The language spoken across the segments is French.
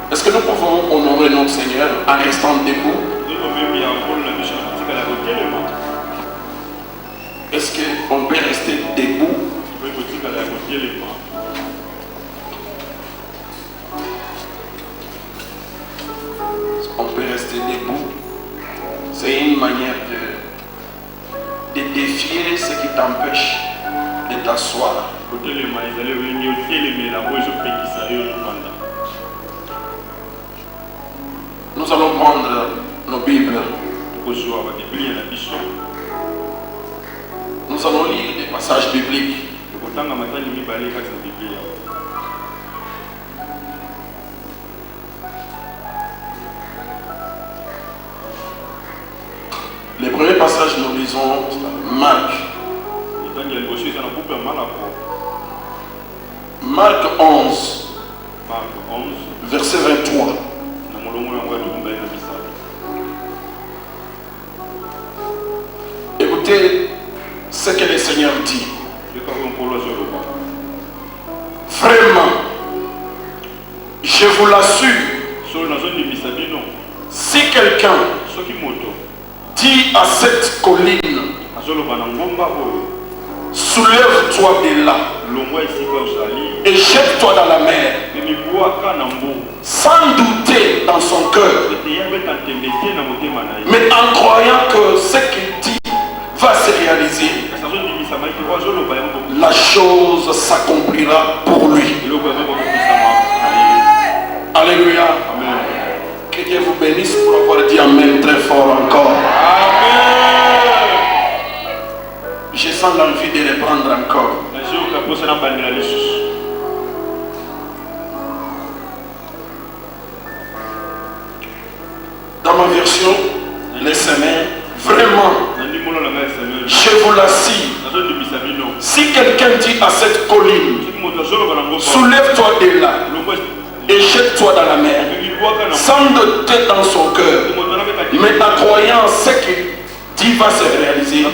Est-ce que nous pouvons honorer notre Seigneur en restant debout? Est-ce qu'on peut rester debout? On peut rester debout. C'est une manière de défier ce qui t'empêche de t'asseoir. Nous allons prendre nos Bibles. Nous allons lire des passages bibliques. Les premiers passages, nous lisons Marc. Marc 11, verset 23. Écoutez ce que le Seigneur dit. Vraiment, je vous l'assure, si quelqu'un dit à cette colline, soulève-toi de là et jette-toi dans la mer, sans douter dans son cœur, mais en croyant que ce qu'il dit va se réaliser, la chose s'accomplira pour lui. Alléluia. Que Dieu vous bénisse pour avoir dit Amen très fort encore. Amen. Je sens l'envie de reprendre encore. Dans ma version, les semaines, vraiment, je vous l'assure, si quelqu'un dit à cette colline, soulève-toi de là et jette-toi dans la mer, sans douter dans son cœur, mais en croyant ce qu'il dit va se réaliser,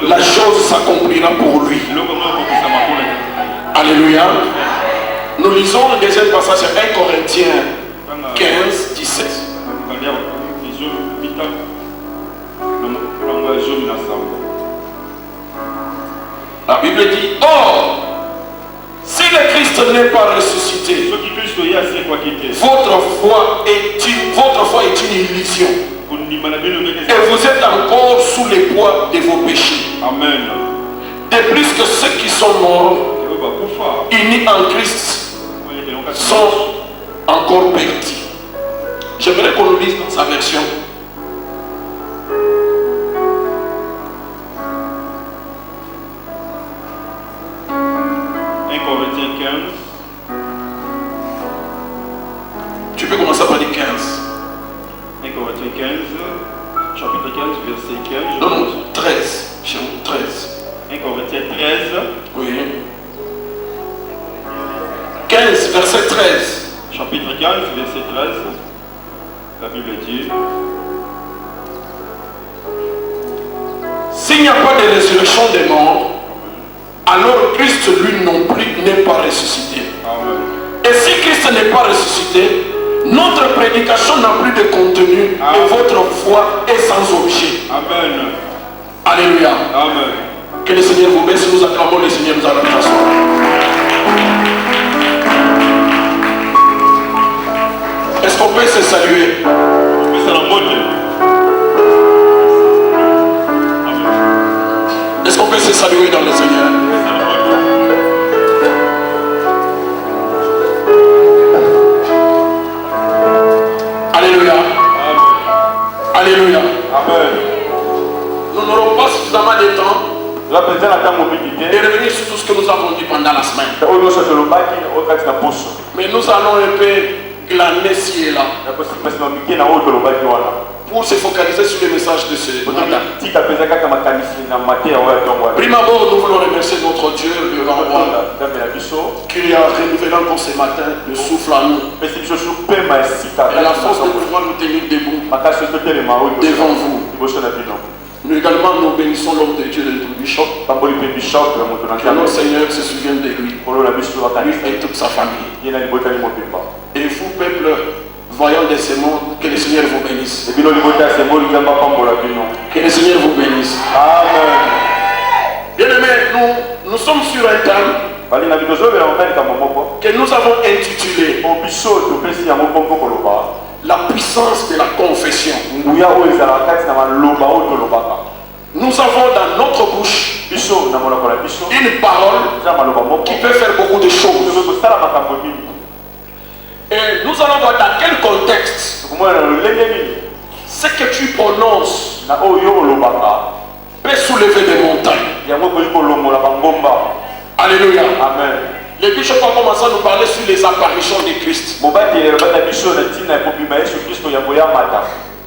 la chose s'accomplira pour lui. Alléluia. Nous lisons le deuxième passage, 1 Corinthiens 15, 17. La Bible dit, or, si le Christ n'est pas ressuscité, votre foi est une illusion. Et vous êtes encore sous les poids de vos péchés. Amen. De plus que ceux qui sont morts, unis en Christ, sont encore perdus. J'aimerais qu'on le lise dans sa version. 1 Corinthiens 15. Tu peux commencer par dire 15. 1 Corinthiens 15, chapitre 15, verset 15. Non, 13. Chez vous, 13. 1 Corinthiens 13. Oui. 15, verset 13. Chapitre 15, verset 13. La Bible dit: s'il n'y a pas de résurrection des morts, alors Christ lui non plus n'est pas ressuscité. Amen. Et si Christ n'est pas ressuscité, notre prédication n'a plus de contenu. Amen. Et votre foi est sans objet. Amen. Alléluia. Amen. Que le Seigneur vous bénisse. Nous acclamons le Seigneur. Nous allons t'asseoir. Est-ce qu'on peut se saluer? Est-ce qu'on peut se saluer dans le Seigneur? Alléluia. Alléluia. Amen. Nous n'aurons pas suffisamment de temps de revenir sur tout ce que nous avons dit pendant la semaine. Mais nous allons un peu glaner ci et là pour se focaliser sur le message de ce matin. Prime abord, nous voulons remercier notre Dieu, le grand roi, qui a renouvelé encore ce matin le souffle à nous et la force de pouvoir nous tenir debout devant vous. Nous également nous bénissons l'homme de Dieu, le bishop, que notre Seigneur se souvienne de lui et toute sa famille. Et vous, peuple voyant de ce monde, que le Seigneur vous bénisse. Que le Seigneur vous bénisse. Amen. Bien-aimés, nous sommes sur un thème que nous avons intitulé la puissance de la confession. Nous avons dans notre bouche une parole qui peut faire beaucoup de choses. Et nous allons voir dans quel contexte ce que tu prononces peut soulever des montagnes. Alléluia. Amen. Le bishop a commencé à nous parler sur les apparitions de Christ.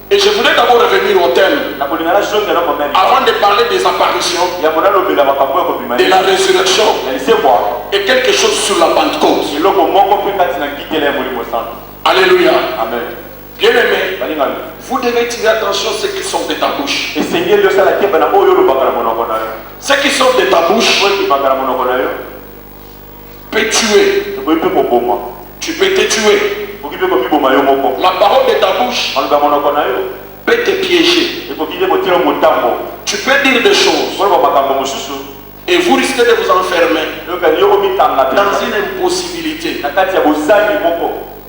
Et je voulais d'abord revenir au thème avant de parler des apparitions, de la résurrection et quelque chose sur la Pentecôte. Alléluia. Amen. Bien aimé, vous devez tirer attention à ce qui sort de ta bouche. Ce qui sort de ta bouche peut tuer. Tu peux te tuer. La parole de ta bouche peut te piéger. Tu peux dire des choses et vous risquez de vous enfermer dans une impossibilité.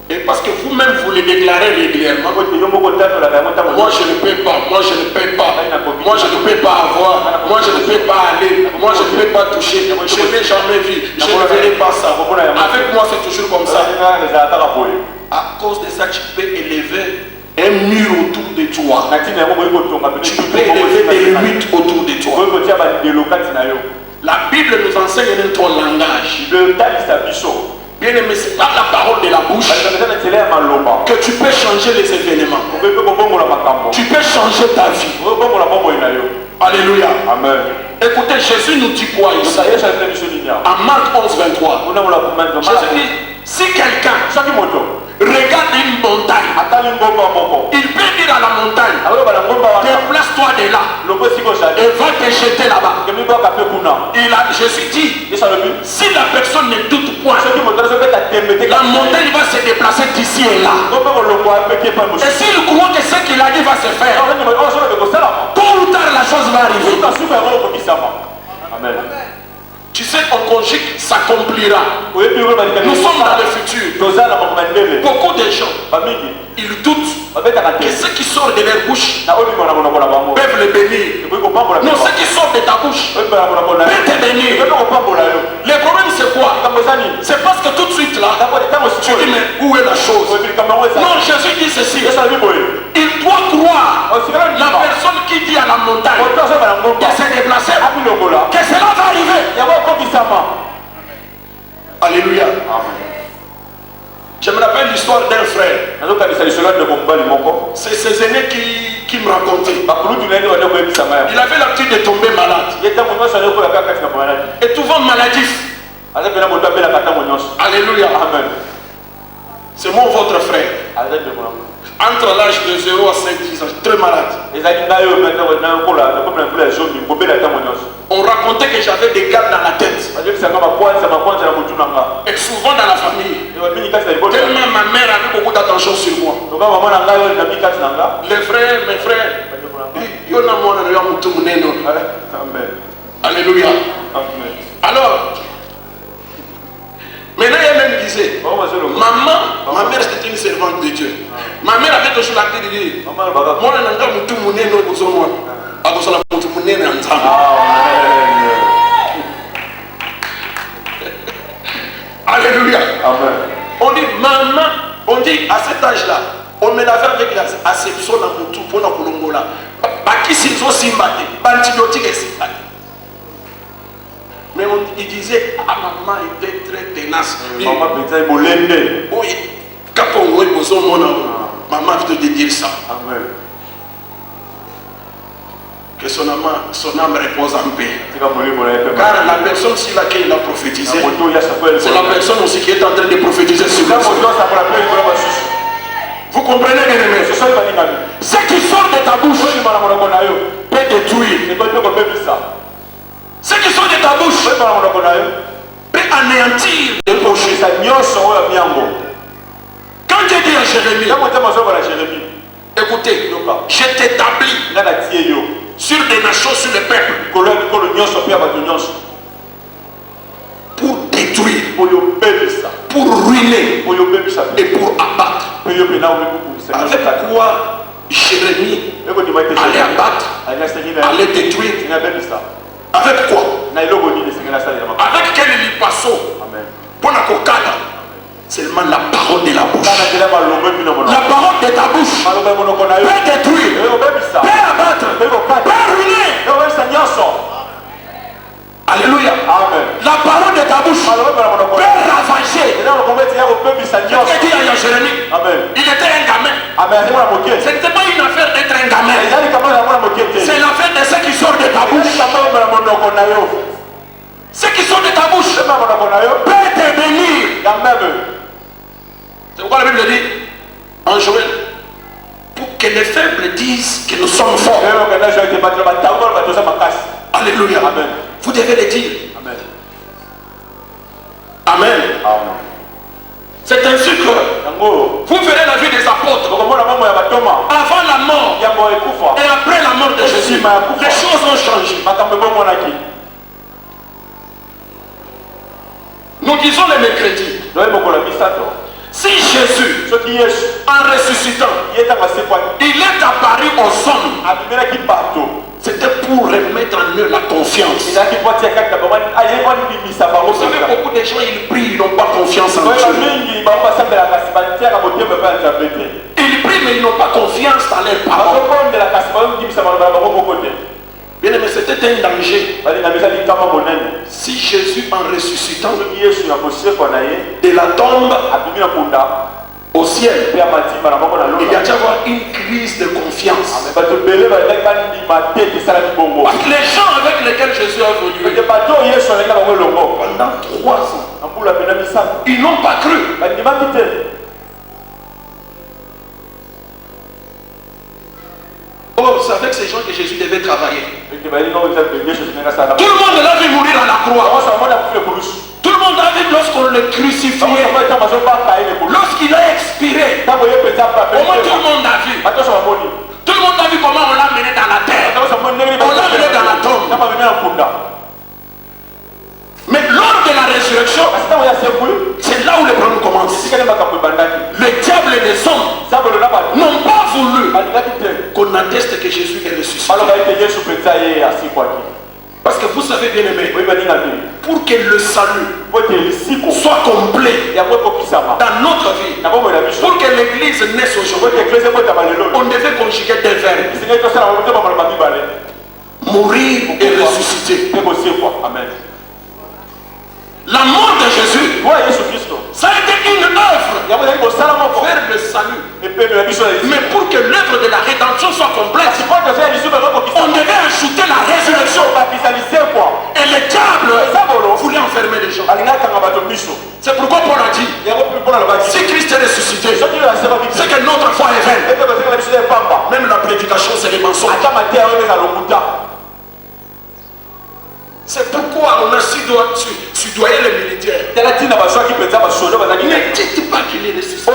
Et parce que vous-même vous le déclarez régulièrement. Moi je ne peux pas, moi je ne peux pas, moi je ne peux pas avoir, moi je ne peux pas aller, moi je ne peux pas toucher, je n'ai jamais vu, je ne verrai pas ça. Avec moi c'est toujours comme ça. À cause de ça tu peux élever un mur autour de toi. Tu peux élever des limites autour de toi. La Bible nous enseigne notre langage. Bien aimé, c'est par la parole de la bouche que tu peux changer les événements. Tu peux changer ta vie. Alléluia. Amen. Écoutez, Jésus nous dit quoi ici? En Marc 11:23. Jésus dit, si quelqu'un regarde une montagne, il peut dire à la montagne, déplace-toi de là et va te jeter là-bas. Jésus dit, si la personne ne doute point, la montagne va se déplacer d'ici et là. Et s'il croit que ce qu'il a dit va se faire, tôt ou tard la chose va arriver. Amen. Tu sais, on conjugue, s'accomplira. Nous sommes dans le futur. Beaucoup de gens, ils doutent que ce qui sort de leur bouche peuvent le bénir. Non, ce qui sort de ta bouche peut te bénir. Le problème c'est quoi? C'est parce que tout de suite là, tu dis mais où est la chose? Non, Jésus dit ceci. Il doit croire la personne qui dit à la montagne de se déplacer, que cela va arriver. Alléluia. Je me rappelle l'histoire d'un frère. C'est ses aînés qui me racontaient. Il avait l'habitude de tomber malade. Et souvent maladif. Alléluia. C'est moi votre frère. Entre l'âge de 0 à 5-10 ans, très malade. On racontait que j'avais des gardes dans la tête. Et souvent dans la famille, tellement ma mère avait beaucoup d'attention sur moi. Les frères, mes frères, alléluia. Alors, maintenant elle même disait, maman, ma mère c'était une servante de Dieu. Ma mère avait toujours l'acte de dire, moi alléluia. Amen. On dit maman, on dit à cet âge-là, on me l'avait avec la acception dans mon tout pour la Colombola. Qui s'ils ont simbaté, antibiotique et simbaté. Mais il disait, ah maman était très tenace. Maman était molende. Oui, quand on voit besoin maman veut te dire ça. Amen. Que son âme repose en paix. Car la personne sur laquelle il a prophétisé, c'est la personne aussi qui est en train de prophétiser sur lui. Vous comprenez bien aimé? Ce qui sort de ta bouche peut détruire. Ce qui sort de ta bouche peut anéantir les projets. Quand Dieu dit à Jérémie, écoutez, je t'établis sur des nations, sur les peuples, pour détruire, pour ruiner et pour abattre. Avec quoi Jérémie allait abattre, allait détruire. Avec quoi? Avec quel lipasso? Pour la cocada. Seulement la parole de la bouche. La parole de ta bouche peut détruire, peut abattre, peut ruiner. Alléluia. Amen. La parole de ta bouche peut ravager. Quelqu'un dit à Jérémie, il était un gamin. Ce n'était pas une affaire d'être un gamin. C'est l'affaire de ce qui sort de ta bouche. Ce qui sort de ta bouche peut te bénir. C'est pourquoi la Bible dit en Joël, pour que les faibles disent que nous sommes forts. Alléluia. Amen. Vous devez le dire. Amen. Amen. Amen. C'est ainsi que vous verrez la vie des apôtres avant la mort et après la mort de Jésus. Les choses ont changé. Nous disons les mercredis. Si Jésus, en ressuscitant, il est apparu aux hommes, c'était pour remettre en eux la confiance. Vous savez, beaucoup de gens, ils prient, ils n'ont pas confiance en Dieu. Ils prient, mais ils n'ont pas confiance dans les paroles. Bien aimé, c'était un danger. Si Jésus, en ressuscitant de la tombe au ciel, il y a déjà avoir une crise de confiance. Parce que les gens avec lesquels Jésus a venu pendant 3 ans, ils n'ont pas cru. Oh, c'est avec ces gens que Jésus devait travailler. Tout le monde l'a vu mourir à la croix. Tout le monde a vu lorsqu'on le crucifiait. Lorsqu'il a expiré. Au moins tout le monde a vu. Tout le monde a vu comment on l'a mené dans la terre. On l'a mené dans la tombe. Mais lors de la résurrection, c'est là où le problème commence. Le diable et les hommes n'ont pas voulu qu'on atteste que Jésus est ressuscité. Parce que vous savez bien aimé, pour que le salut soit complet dans notre vie, pour que l'église naisse aujourd'hui, on devait conjuguer des verbes: mourir et ressusciter. Amen. La mort de Jésus, ça a été une œuvre vers le salut. Mais pour que l'œuvre de la rédemption soit complète, on devait ajouter la résurrection. Et le diable voulait enfermer les gens. C'est pourquoi Paul a dit, si Christ est ressuscité, c'est que notre foi est vaine. Même la prédication, c'est des mensonges. C'est pourquoi on a sudoyé les militaires. Ne dites pas qu'il est ressuscité.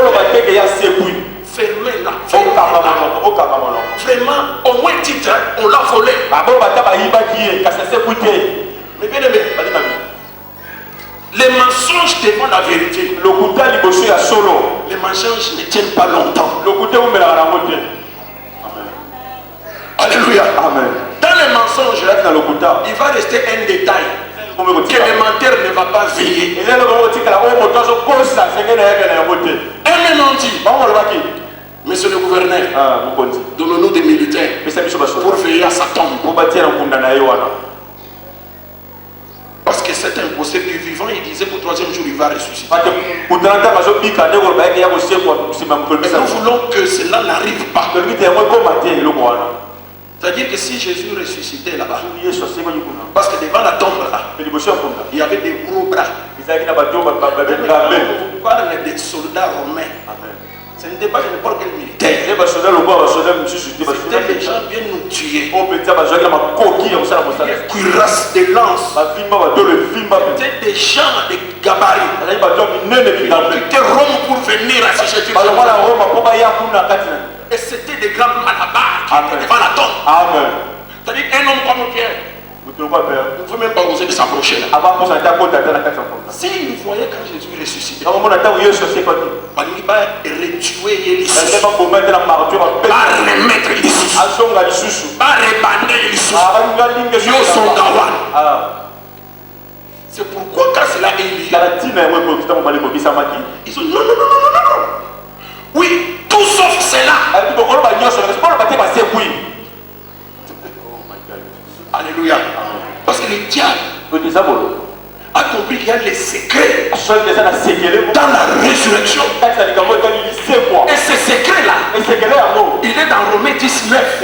Fermez-la. Vraiment, au moins titre, on l'a volé. Mais bien aimé, les mensonges devant la vérité, les mensonges ne tiennent pas longtemps. Alléluia. Amen. Dans les mensonges, il va rester un détail que le menteur ne va pas veiller. Un même on dit, monsieur le gouverneur, donnons-nous des militaires pour veiller à sa tombe. Parce que c'est impossible du vivant, il disait qu'au 3e jour il va ressusciter. Mais nous voulons que cela n'arrive pas. C'est-à-dire que si Jésus ressuscitait là-bas, parce que devant la tombe là, il y avait des gros bras. On parle des soldats romains. Ce n'était pas n'importe quel militaire. C'était des gens bien nous tuer. Des cuirasses, des lances. C'était des gens de gabarit qui étaient Rome pour venir à ce jeter. Et c'était des grands malabars qui étaient devant la tombe. Amen. C'est-à-dire un homme comme Pierre, vous ne pouvez même pas oser de s'approcher là. S'ils voyaient quand Jésus ressuscité, Donc, mon attend, il y a aussi quoi? il va retuer les Elle n'est pas pour mettre la martyre en paix. va remettre les sous, À son gars, les sous. va rebander les sous. Ah, on va ligne de Yo son gawan. Ah. C'est pourquoi quand cela est lié, La dîme, ouais, pour que tu m'as dit, ça m'a dit. ils ont non, non, non, non, non, non, non. Oui, tout sauf cela. Elle dit, bon, on va dire, c'est pas le bâtiment, c'est oui. Alléluia. Parce que le diable a compris qu'il y a les secrets dans la résurrection. Et ce secret-là, il est dans Romains 19.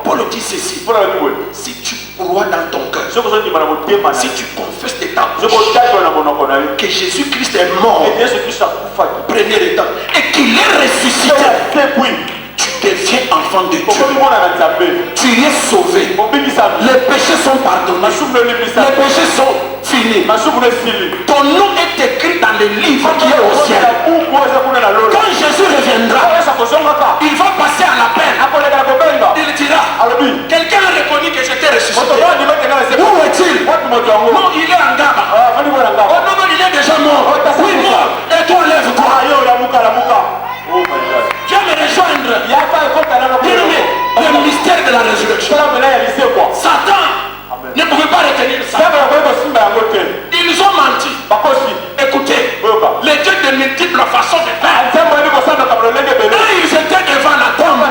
Paul dit ceci. Si tu crois dans ton cœur, si tu confesses tes temps que Jésus-Christ est mort, première étape, et qu'il est ressuscité, tu deviens enfant de Dieu. Tu es sauvé. Les péchés sont pardonnés. Les péchés sont finis. Ton nom est écrit dans le livre qui est au ciel. Quand Jésus reviendra, il va passer à l'appel. Il dira, quelqu'un a reconnu que j'étais ressuscité. Où est-il? Non, il est en Gaba. Oh non, non, il est déjà mort. Oui, mort. Et toi, lève-toi. Viens me rejoindre. Bien-aimé, le mystère de la résurrection. Satan ne pouvait pas retenir ça. Ils ont menti. Écoutez, les dieux de multiples façons de faire. Quand ils étaient devant la tombe,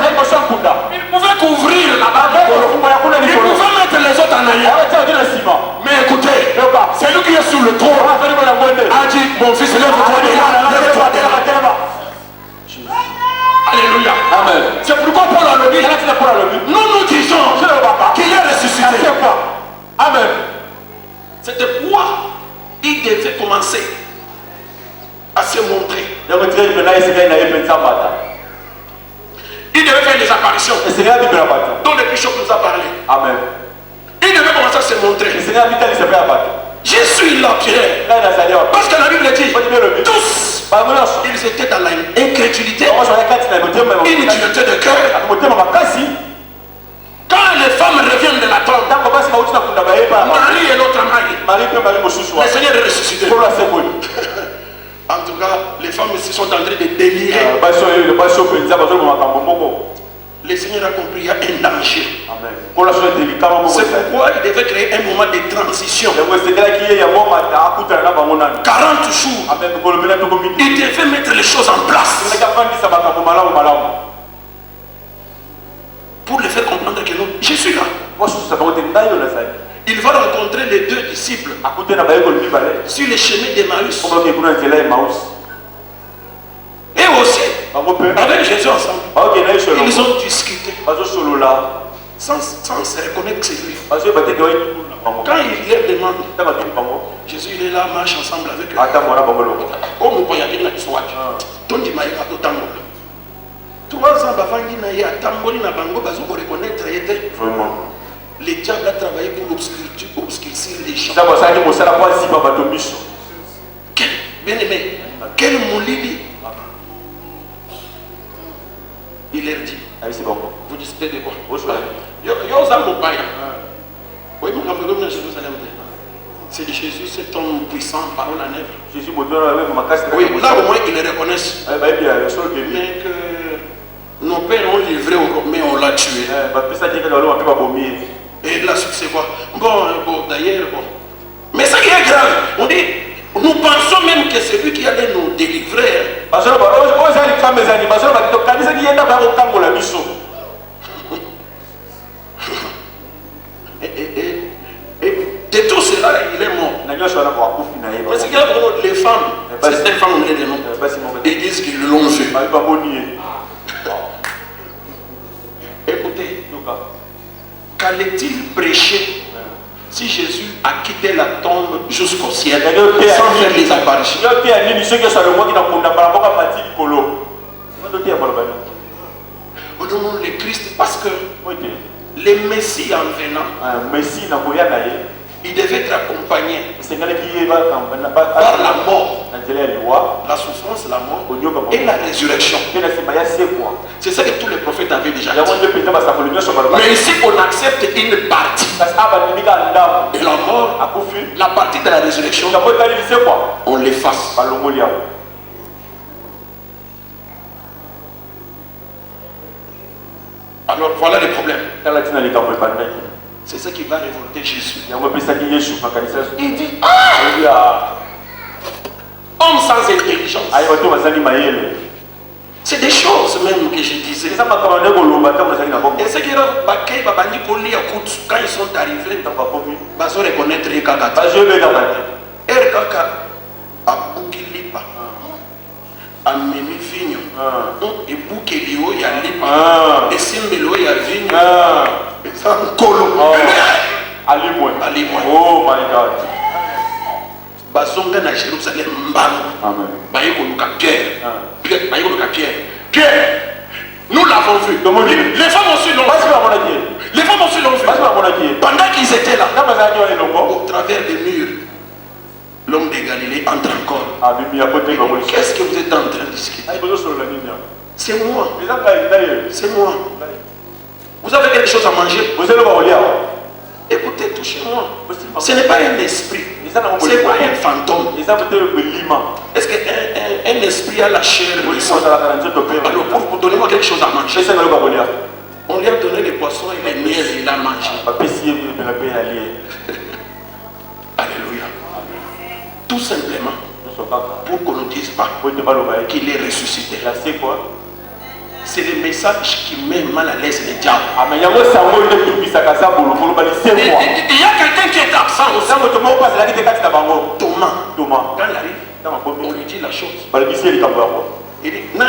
ils pouvaient couvrir la barbe. Ils pouvaient mettre les autres en arrière. Mais écoutez, celui qui est sur le trône a dit, mon fils, lève-toi de là. Lève-toi de là. Alléluia. Amen. C'est pourquoi Paul a dit, nous disons qu'il est ressuscité. Amen. C'était pourquoi il devait commencer à se montrer. Il devait faire des apparitions dont le bishop nous a parlé. Amen. Il devait commencer à se montrer. Je suis là, Pierre. Parce que la Bible dit, tous, ils étaient dans l'incrédulité, inutilisité de cœur. Quand les femmes reviennent de la tombe, Marie et l'autre Marie, le Seigneur est ressuscité. En tout cas, les femmes ici sont en train de délirer. Le Seigneur a compris, il y a un danger. C'est pourquoi il devait créer un moment de transition. 40 jours. Il devait mettre les choses en place pour les faire comprendre que non, je suis là. Il va rencontrer les deux disciples sur les chemins d'Emmaüs. Et aussi, avec Jésus ensemble, ils ont discuté sans se reconnaître que c'est lui. Quand il leur demande, Jésus il est là, marche ensemble avec eux. Comme vous voyez, il y a une histoire. 3 ans avant qu'il n'ait attamboli na bango bazo pour reconnaître était. Le diable a travaillé pour obscurcir les gens. Bien aimé, quel moulili. Il leur dit, vous discutez de quoi? C'est de Jésus, cet homme puissant, parole à neige. Oui, là au moins ils le reconnaissent. Mais que nos pères ont livré aux Romains, on l'a tué. Et la suite c'est quoi? Bon, d'ailleurs, bon. Mais ce qui est grave, on dit, nous pensons même que c'est lui qui allait nous délivrer. Et de tout cela, il est mort. Mais c'est grave, les femmes, certaines femmes ont des noms. Ils disent qu'ils l'ont fait. Écoutez, qu'allait-il prêcher si Jésus a quitté la tombe jusqu'au ciel sans faire les apparitions? On demande le Christ parce que le Messie en venant il devait être accompagné par la mort, la souffrance, la mort et la résurrection. C'est ça que tous les prophètes avaient déjà dit. Mais ici, on accepte une partie de la mort, la partie de la résurrection, on l'efface. Alors voilà le problème. C'est ça qui va révolter Jésus. Il dit, homme sans intelligence. C'est des choses même que je disais. Et c'est que quand ils sont arrivés, ils vont reconnaître les Kaka. Et Kaka a Boukilipa, a Mimi Vigno, et Boukilio y a Lipa, et Simbelo y a Vigno, et Sankolo. Allez-moi. Oh my God. Bazonga na Jérusalem Mbango. Pierre, nous l'avons vu. Les femmes aussi l'ont vu. Les femmes aussi l'ont vu. Pendant qu'ils étaient là, au travers des murs, l'homme de Galilée entre encore. Qu'est-ce que vous êtes en train de discuter? C'est moi. C'est moi. Vous avez quelque chose à manger? Écoutez, touchez-moi. Ce n'est pas un esprit. Ce n'est pas un fantôme. Est-ce qu'un esprit a la chair? Alors, pour donner-moi quelque chose à manger. On lui a donné les poissons et les miels et il a mangé. Alléluia. Tout simplement pour qu'on ne dise pas qu'il est ressuscité. C'est le message qui met mal à l'aise les diables. Il y a quelqu'un qui est absent aussi. Thomas. Quand il arrive, on lui dit la chose. Il dit, non,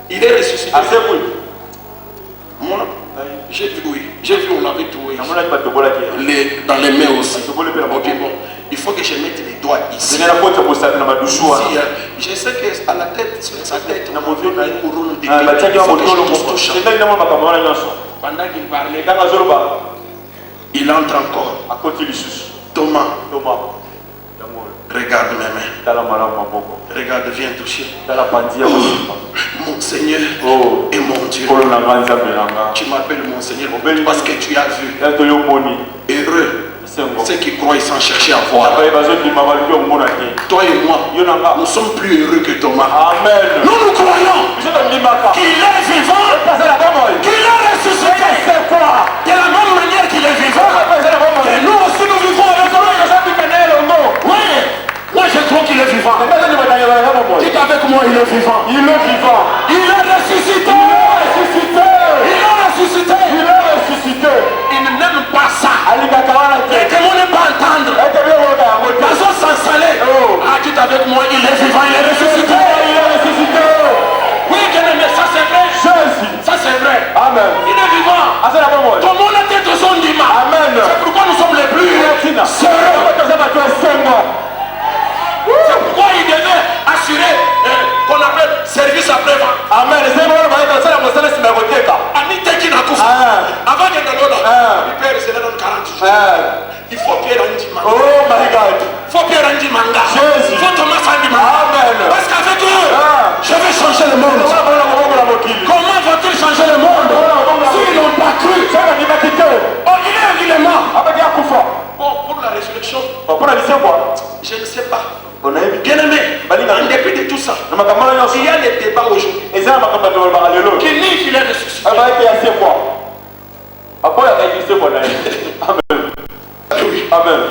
il est ressuscité. Moi, j'ai vu, oui. J'ai vu, on l'avait trouvé. Dans les mains aussi. Ok, bon. Il faut que je mette les doigts ici. Je sais qu'à la tête, sur sa tête, on a montré une couronne de touche. Pendant qu'il parlait, il entre encore. Thomas. Regarde mes mains. Regarde, viens toucher. Mon Seigneur et mon Dieu. Tu m'appelles mon Seigneur parce que tu as vu. Heureux ceux qui croient sans chercher à voir. Toi et moi, nous sommes plus heureux que Thomas. Amen. Nous croyons qu'il est vivant, qu'il est ressuscité. De la même manière qu'il est vivant, et nous aussi nous vivons avec lui. Oui, moi je crois qu'il est vivant. Dites avec moi, il est vivant. Il est vivant. Il est ressuscité. Il n'aime pas ça. Les démons n'aiment pas entendre. Ils sont s'installer. Ah, dites avec moi, il est vivant, il est ressuscité. Oui, bien-aimé, ça c'est vrai. Ça c'est vrai. Amen. Il est vivant. Tout le monde a tête au son d'Ima. C'est pourquoi nous sommes les plus sérieux. C'est pourquoi il devait assurer qu'on appelle service après-vente. Amen. Avant de il peut rester dans 40 jours. Il faut Pierre Andi Manga. Oh my God. Il faut Pierre Andi Manga. Il faut Thomas Andi Manga. Amen. Parce qu'avec eux, je vais changer le monde. Comment vont-ils changer le monde s'ils n'ont pas cru? Oh, il est mort. Bon, pour la résurrection, je ne sais pas. Bien aimé, en dépit de tout ça, il y a des débats aujourd'hui. Qui nie qu'il est ressuscité. Amen.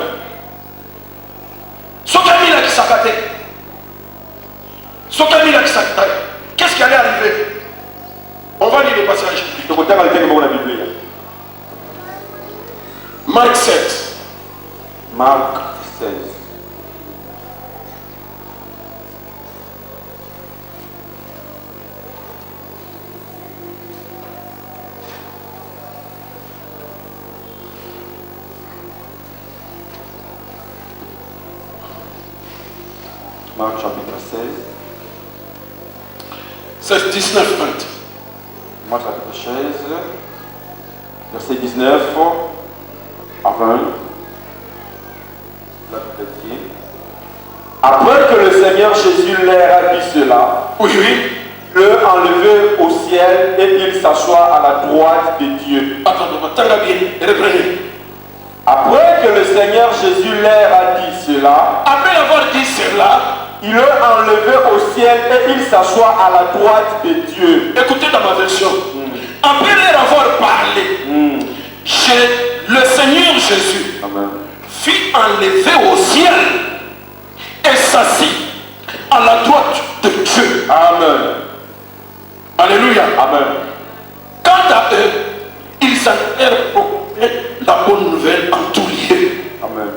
Qu'est-ce qui allait arriver? On va lire le passage. Marc 7. Marc 16. Marc chapitre 16. 19, 20. Marc chapitre 16, verset 19 à 20. Après que le Seigneur Jésus leur a dit cela, Oui, oui. il le enlevé au ciel et il s'assoit à la droite de Dieu. Attends, bien, reprenez. Après que le Seigneur Jésus leur a dit cela, Après avoir dit cela, il le enlevé au ciel et il s'assoit à la droite de Dieu. écoutez dans ma version. Après leur avoir parlé, le Seigneur Jésus Amen. fut enlevé au ciel et s'assit à la droite de Dieu. Amen. Alléluia. Amen. Quant à eux, ils s'en allèrent proclamer la bonne nouvelle en tout lieu. Amen.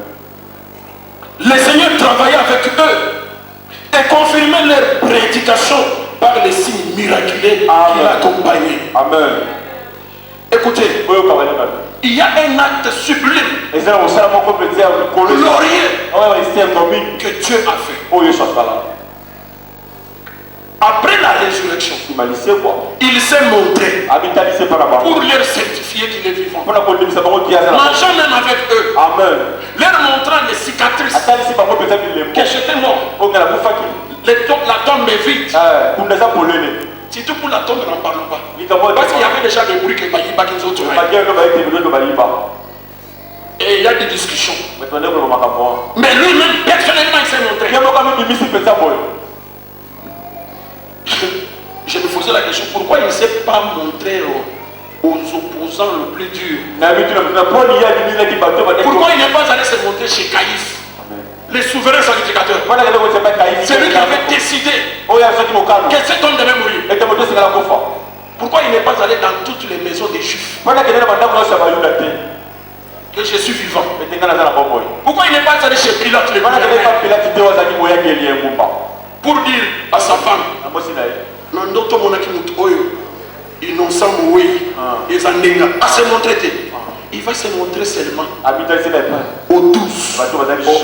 Le Seigneur travaillait avec eux et confirmait leur prédication par les signes miraculeux qui l'accompagnaient. Amen. Écoutez, il y a un acte sublime, glorieux, que Dieu a fait. Après la résurrection, il s'est montré pour leur certifier qu'il est vivant. Marchant même avec eux, leur montrant les cicatrices, que j'étais mort. La tombe est vide. Surtout pour la tombe, n'en parlons pas. Parce qu'il y avait déjà des bruits que Baïba qui nous ont tués. Et il y a des discussions. Mais lui-même, personnellement, il s'est montré. Je me posais la question, pourquoi il ne s'est pas montré aux opposants le plus dur? Pourquoi il n'est pas allé se montrer chez Caïphe, les souverains sacrificateurs? C'est lui qui avait décidé que cet homme devait mourir. Pourquoi il n'est pas allé dans toutes les maisons des Juifs? Que je suis vivant. Pourquoi il n'est pas allé chez Pilate le pour dire à sa femme, innocent moué, à se montrer. Il va se montrer seulement au 12, au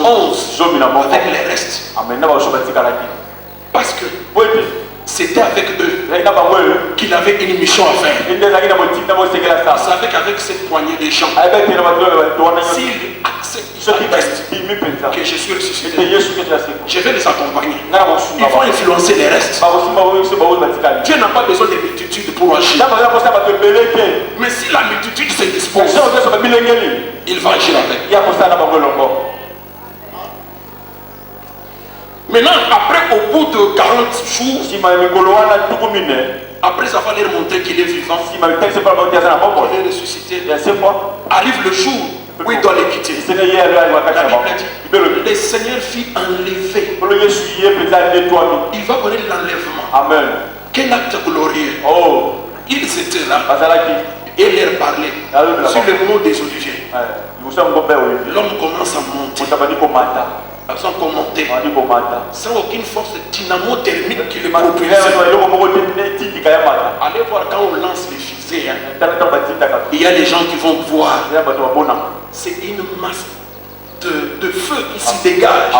11, avec les restes. Parce que c'était avec eux qu'il avait une mission à faire. Il savait qu'avec cette poignée de gens, s'il accepte que je suis ressuscité, je vais les accompagner. Ils vont influencer les restes. Dieu n'a pas besoin de multitude pour agir. Mais si la multitude se dispose, il va agir avec. Maintenant, après, au bout de 40 jours, après avoir leur montré qu'il est vivant, il est ressuscité, arrive le jour où il doit les quitter. La Bible dit, le Seigneur fit enlever. Il va connaître l'enlèvement. Amen. Quel acte glorieux. Ils étaient là et leur parlaient sur le mot des oliviers. L'homme commence à monter. Sans commenter, sans aucune force dynamo-thermique qui le propulse. Allez voir quand on lance les fusées, il y a des gens qui vont voir. C'est une masse de feu qui s'y dégage.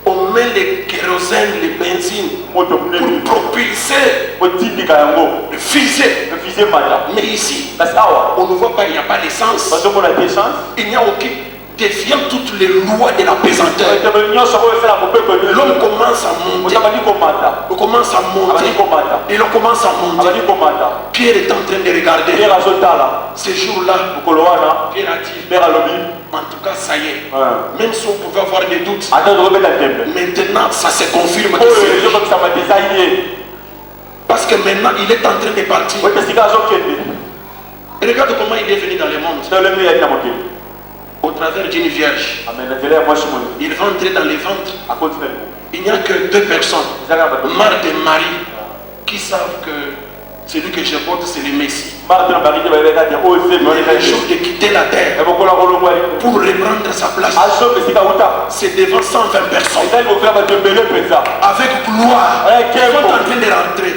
On met les kérosènes, les benzines pour propulser le fusée. Mais ici, on ne voit pas, il n'y a pas d'essence. Il n'y a aucune. Défiant toutes les lois de la pesanteur. L'homme commence à monter. On commence à monter. Et l'on commence à monter. Pierre est en train de regarder. Ce jour-là, Pierre a dit, en tout cas, ça y est. Même si on pouvait avoir des doutes, maintenant, ça se confirme. Parce que maintenant, il est en train de partir. Et regarde comment il est venu dans le monde. Au travers d'une vierge. Il va entrer dans les ventres. Il n'y a que deux personnes, Marthe et Marie, qui savent que celui que je porte, c'est le Messie. Le jour de quitter la terre pour reprendre sa place, c'est devant 120 personnes avec gloire qui sont en train de rentrer.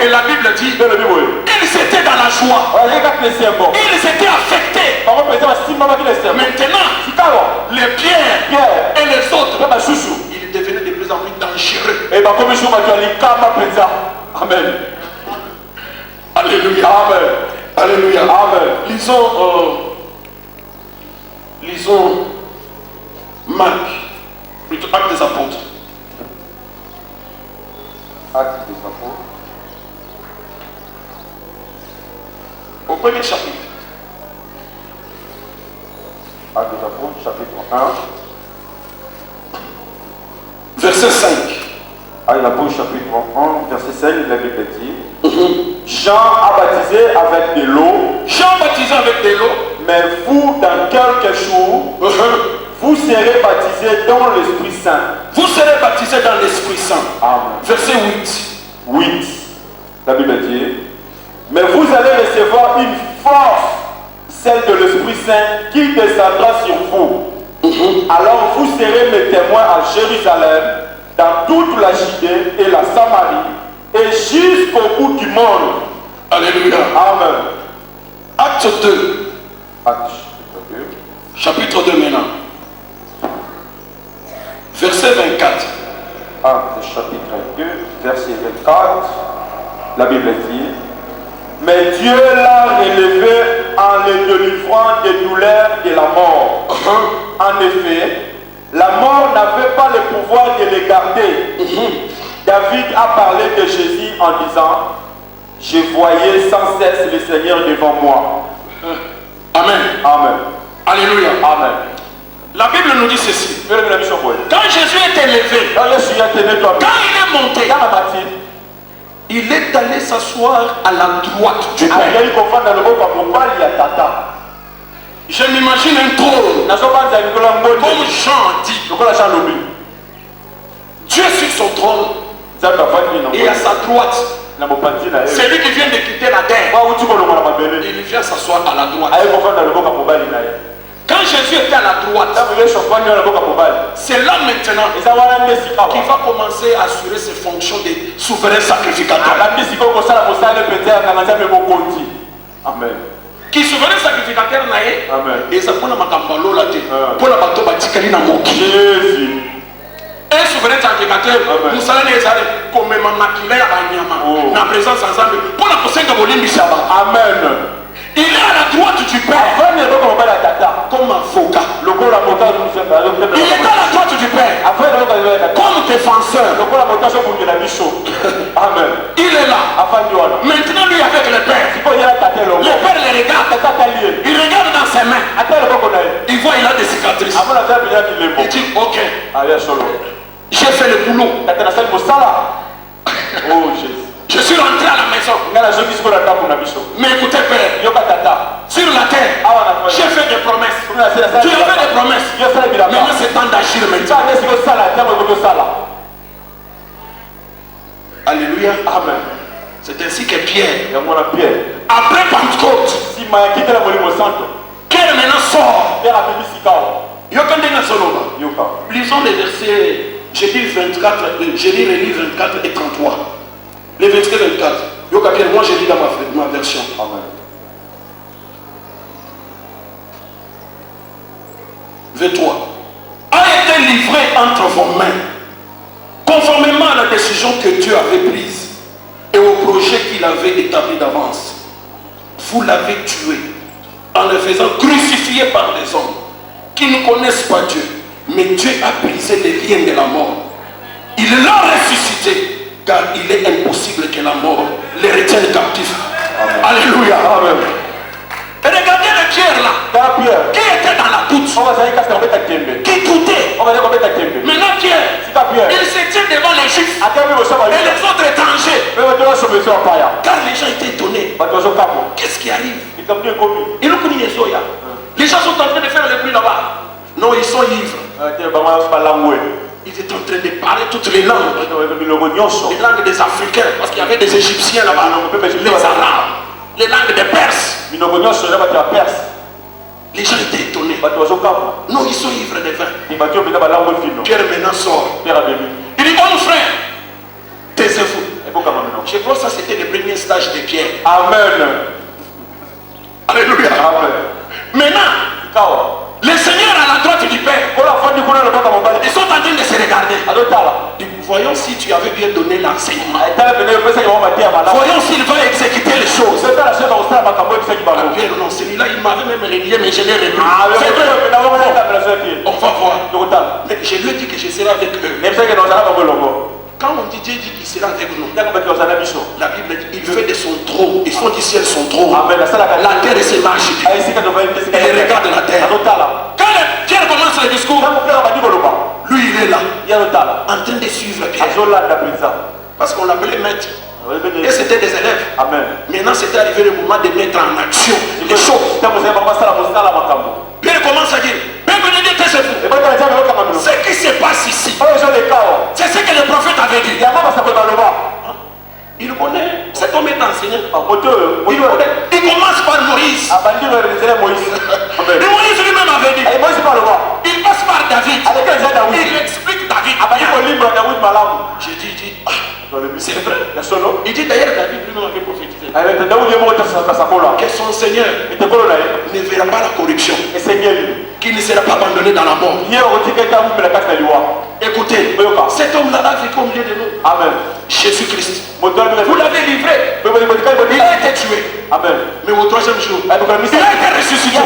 Et la Bible dit, ils étaient dans la joie, ils étaient affectés. Maintenant, les pierres et les autres, ils devenaient de plus en plus dangereux. Amen. Alléluia. Amen. Alléluia. Amen. Lisons Marc, plutôt Actes des apôtres. Actes des apôtres. Au premier chapitre. Actes des apôtres, chapitre 1. Verset 5. Actes des apôtres, chapitre 1, verset 5, la Bible dit Jean a baptisé avec de l'eau. Jean baptisé avec de l'eau. Mais vous, dans quelques jours, vous serez baptisés dans l'Esprit Saint. Vous serez baptisés dans l'Esprit Saint. Amen. Verset 8. 8. La Bible dit mais vous allez recevoir une force, celle de l'Esprit Saint, qui descendra sur vous. Alors vous serez mes témoins à Jérusalem, dans toute la Judée et la Samarie, et jusqu'au bout du monde. Alléluia. Amen. Acte 2. Acte chapitre 2 maintenant. Verset 24. Acte chapitre 2, verset 24. La Bible dit mais Dieu l'a relevé en le délivrant des douleurs de la mort. En effet, la mort n'avait pas le pouvoir de les garder. David a parlé de Jésus en disant je voyais sans cesse le Seigneur devant moi. Amen. Amen. Alléluia. Amen. La Bible nous dit ceci. Quand Jésus est élevé, quand il est monté, il est allé s'asseoir à la droite du Père. Je m'imagine un trône, comme Jean dit. Dieu sur son trône, et à sa droite, c'est lui qui vient de quitter la terre. Il vient s'asseoir à la droite. Quand Jésus était à la droite, c'est là maintenant qu'il va commencer à assurer ses fonctions de souverain sacrificateur. Amen. Qui souverain sacrificateur naé, et ça pour la makambalo la pour la bateau batikali na moki. Un souverain sacrificateur, nous savons les arrêts comme ma maquillée à Banyama, na présence ensemble pour la possession de Bolim Bishaba. Amen. Il est à la droite du Père comme avocat. Il est à la droite du Père comme défenseur. Amen. Il est là. Maintenant lui avec le Père. Le Père le regarde. Il regarde dans ses mains. Il voit il a des cicatrices. Il dit ok. J'ai fait le boulot. Oh Jésus. Je suis rentré à la maison. Mais écoutez Père, sur la terre, j'ai fait des promesses. Tu as fait des promesses. Maintenant c'est temps d'agir maintenant. Alléluia. Amen. C'est ainsi que Pierre, après Pentecôte, Pierre maintenant sort. Lisons les versets, j'ai dit 24, j'ai dit relis 24 et 33. Les 23 et 24. Moi j'ai dit dans ma version. Amen. 23. A été livré entre vos mains, conformément à la décision que Dieu avait prise et au projet qu'il avait établi d'avance. Vous l'avez tué en le faisant crucifier par des hommes qui ne connaissent pas Dieu. Mais Dieu a brisé les liens de la mort. Il l'a ressuscité. Car il est impossible que la mort les retienne captifs. Amen. Alléluia. Amen. Et regardez le Pierre là, qui était dans la doute, qui doutait. Maintenant Pierre, il se tient devant les Juifs et les autres étrangers. Car les gens étaient étonnés. Qu'est-ce qui arrive? Les gens sont en train de faire le bruit là-bas. Non, ils sont ivres. Ils étaient en train de parler toutes les langues. Les langues des Africains, parce qu'il y avait des Égyptiens là-bas, les Arabes, les langues des Perses. Les gens étaient étonnés. Non, ils sont ivres de vin. Pierre maintenant sort. Il dit, oh frère, taisez-vous. Je crois que ça c'était le premier stage de Pierre. Amen. Alléluia. Amen. Maintenant, les seigneurs à la droite du Père, ils sont en train de se regarder. Voyons si tu avais bien donné l'enseignement. Voyons s'il va exécuter les choses. Pierre, non, celui-là, il m'avait même relié, mais je l'ai remis. On va voir. Mais je lui ai dit que je serai avec eux. Quand on dit Dieu dit qu'il sera avec nous, la Bible dit il fait de son trône, ils font du ciel son trône. La terre est ses marches. Il regarde la terre. Quand Pierre commence le discours, lui il est là, en train de suivre Pierre. Parce qu'on l'appelait maître. Et c'était des élèves. Maintenant c'était arrivé le moment de mettre en action les choses. Pierre commence à dire, ce qui se passe ici, c'est ce que le prophète avait dit. Il connaît, cet homme est enseignant. Il commence par Moïse. Et Moïse lui-même avait dit. Il passe par David. Il explique David. J'ai dit, c'est vrai. Il dit d'ailleurs David lui-même avait prophétisé que son Seigneur ne verra pas la corruption, qu'il ne sera pas abandonné dans la mort. Écoutez, cet homme-là a vécu au milieu de nous. Amen. Jésus-Christ, vous l'avez livré, il a été tué. Amen. Mais au troisième jour, il a été ressuscité.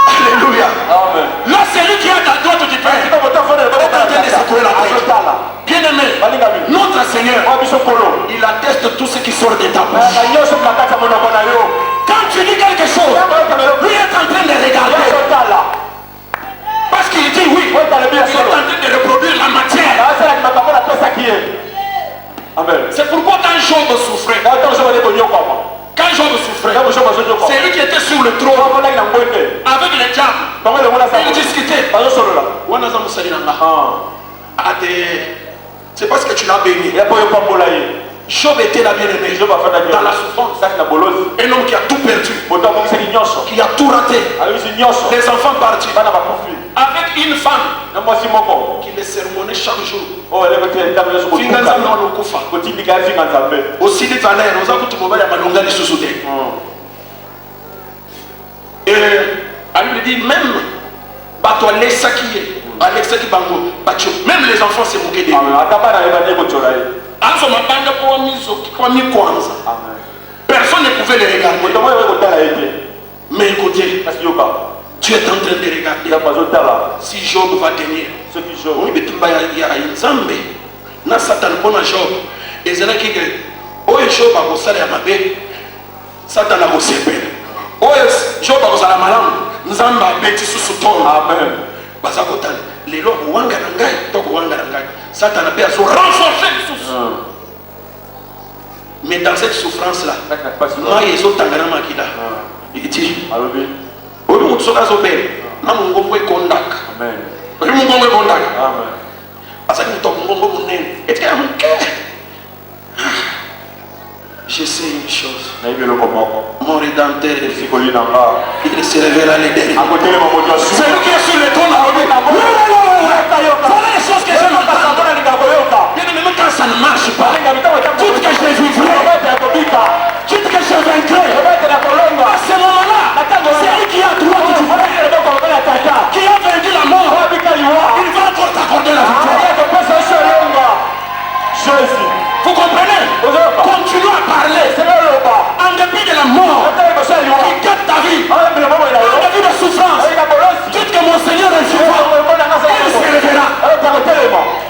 Alléluia. Amen. Là, c'est lui qui est à la droite du Père. Il est en train de secouer la tête. Bien aimé, notre Seigneur, il atteste tout ce qui sort de ta bouche. Quand tu dis quelque chose, lui est en train de regarder. Parce qu'il dit oui, il est en train de reproduire la matière. C'est pourquoi quand Job souffrait, c'est lui qui était sur le trône avec les diables. Il discutait. C'est parce que tu l'as béni. Job était la bien-aimée dans la souffrance. Un homme qui a tout perdu, qui a tout raté, des enfants partis, avec une femme qui le sermonnait chaque jour. Aussi des valeurs, nous avons tout le monde à Malonga les sous-soutés. Et elle lui dit même Alexa qui bango, même les enfants se moquaient de lui. Personne ne pouvait les regarder. Mais écoutez, tu es en train de regarder si Job va tenir. Il y a une zambe. Na Satan pona Job. Et c'est là que Job a gosala ya mabe. Satan a gosepela. Job a gosala malamu. Nzamba beti susu ton. Amen. Bazakotana. Les lois wanga nangai, toko wanga nangai. Satan a pu se renforcer le souffle. Mais dans cette souffrance-là, moi, ils sont en train de il dit, oui, vous êtes en train de contact. Amen. Vous êtes en train de contact. Amen. Je sais une chose. Mon rédempteur, il se révèle les derniers. C'est lui qui est sur le trône. Voilà les choses que je m'entends. Bien même quand ça ne marche pas, tout que je vivrai, tout que je vaincrai, à ce moment-là, c'est lui qui a droit du pouvoir, qui a vaincu la mort. Il va encore t'accorder la victoire. Vous comprenez? Continuez à parler en dépit de la mort qui gâte ta vie, en dépit de souffrance. Dites que mon Seigneur est vivant, il se révélera.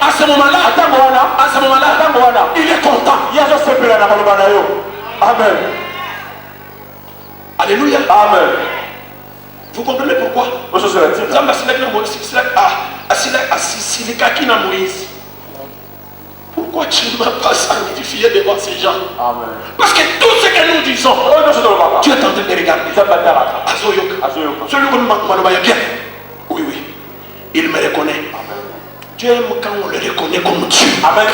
À ce moment-là, il est content. Amen. Alléluia. Amen. Vous comprenez pourquoi? Pourquoi tu ne m'as pas sanctifié devant ces gens? Amen. Parce que tout ce que nous disons, tu es en train de regarder. Celui qui m'a bien. Oui, il me reconnaît. Amen. Dieu aime quand on le reconnaît comme Dieu. Amen.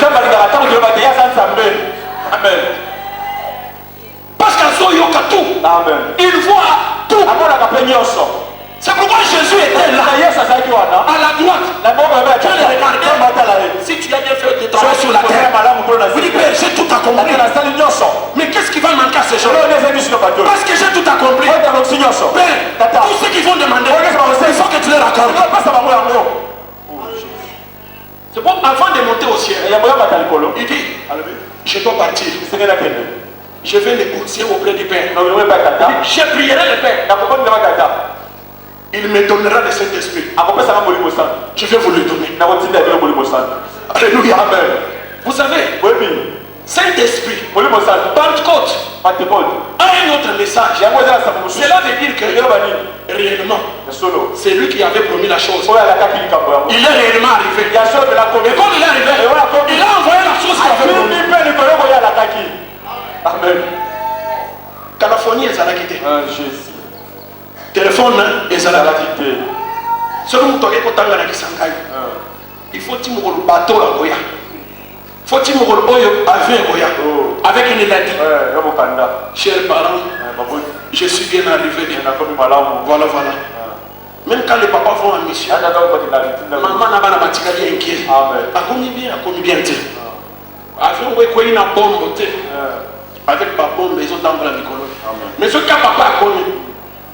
Amen. Parce qu'à Zoyoka tout, il voit tout. C'est pourquoi Jésus était là, à la droite. Tu le regardais. Si tu as bien fait tes travaux sur la terre, vous dites, Père, j'ai tout accompli. Mais qu'est-ce qui va manquer à ces gens? Parce que j'ai tout accompli. Père, tous ceux qui vont demander, il faut que tu leur accordes. C'est bon, avant de monter au ciel, il dit, je dois partir. Je vais négocier auprès du Père. Je prierai le Père. il me donnera le Saint-Esprit. Je vais vous le donner. Alléluia. Amen. Vous savez, Saint-Esprit, Pentecôte, a un autre message. Cela veut dire que réellement, c'est lui qui avait promis la chose. Il est réellement arrivé. Et quand il est arrivé, il a envoyé la chose qu'il avait promis. Amen. Californie, ils allaient quitter. Téléphone, ils allaient quitter. Selon toi, il faut que tu me bateau là, Goya. Faut que tu me avec une lettre. Chers parents, je suis bien arrivé. Voilà. Même quand les papas vont en mission, maman n'a pas inquiet. A commis bien. Avec une bombe, avec ma bombe, ils ont dans la micro. Mais ce cas papa a connu.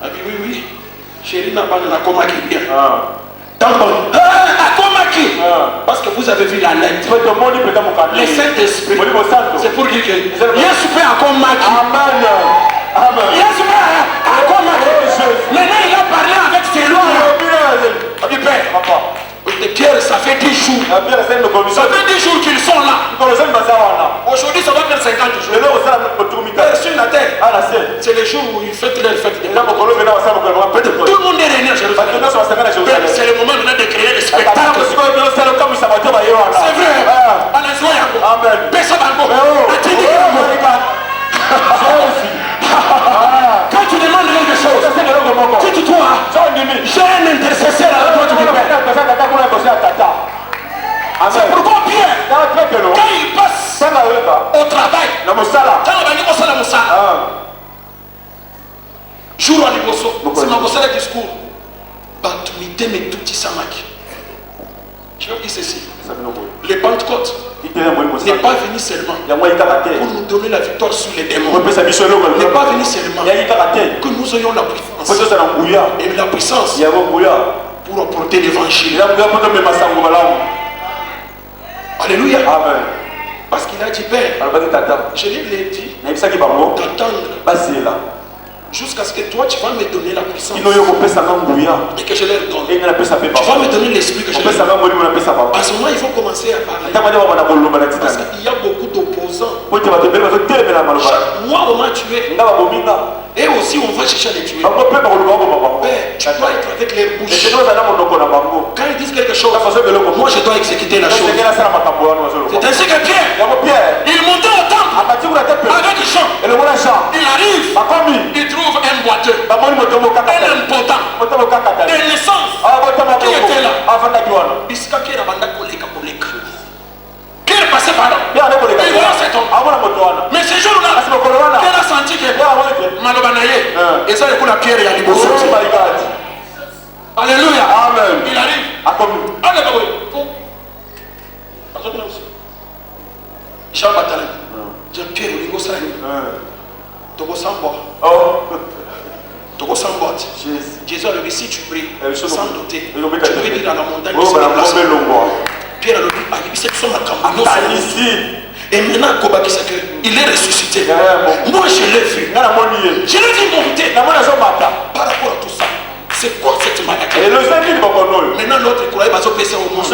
A dit oui, chérie n'a pas de coma qui vient. Parce que vous avez vu la lettre. Le Saint-Esprit. C'est pour dire que Yesu peut encore marquer. Yesu peut encore marquer. Maintenant il a parlé avec ses lois. Il dit Père, Pierre, ça fait 10 jours. Ça fait 10 jours qu'ils sont là. Aujourd'hui, ça va faire 50 jours. Sur la terre, c'est le jour où ils fêtent leur fête. Tout le monde est réuni à Jérusalem. C'est le moment de créer le spectacle. C'est vrai. Quand tu demandes quelque chose, tu te trouves, j'ai un intercesseur avec toi, tu dis Père. C'est pourquoi Pierre, quand il passe au travail, jour à Liboso, c'est ma bosse le discours. Batumité mais tout petit samaki. Je vais vous dire ceci. Le Pentecôte n'est pas venu seulement pour nous donner la victoire sur les démons. N'est pas venu seulement que nous ayons la puissance et la puissance pour apporter l'évangile. Alléluia. Amen. Parce qu'il a dit Père, je lui ai dit d'attendre jusqu'à ce que toi tu vas me donner la puissance et que je leur donne. Tu vas me donner l'esprit que je leur donne. À ce moment il faut commencer à parler. Parce qu'il y a beaucoup d'opposants. Chaque mois on m'a tué. Et aussi on va chercher à les tuer. Père, tu dois être avec les bouches. Quand ils disent quelque chose, moi je dois exécuter la chose. C'est ainsi que Pierre, il montait au temple avec Jean. Il arrive, il trouve un boiteux, un impotent, des naissances qui étaient là. Pierre passait par là. Il voyait cet homme. Mais ce jour-là, Pierre a senti que Malobanaye, et ça, il a Pierre et à Liboso. Alléluia. Amen. Il arrive. Allez, Jean Bataille. Jean-Pierre, il go Sarani. Togo Sambo. Togo Sambo. Jésus a dit si tu pries, sans douter, tu peux dire dans la montagne qui se déplace. Pierre a dit c'est son accompagnement. Et maintenant, il est ressuscité. Moi, je l'ai vu. Je l'ai vu monter. Par rapport à tout ça, c'est quoi cette maladie? Maintenant, notre croyant va se passer au monde.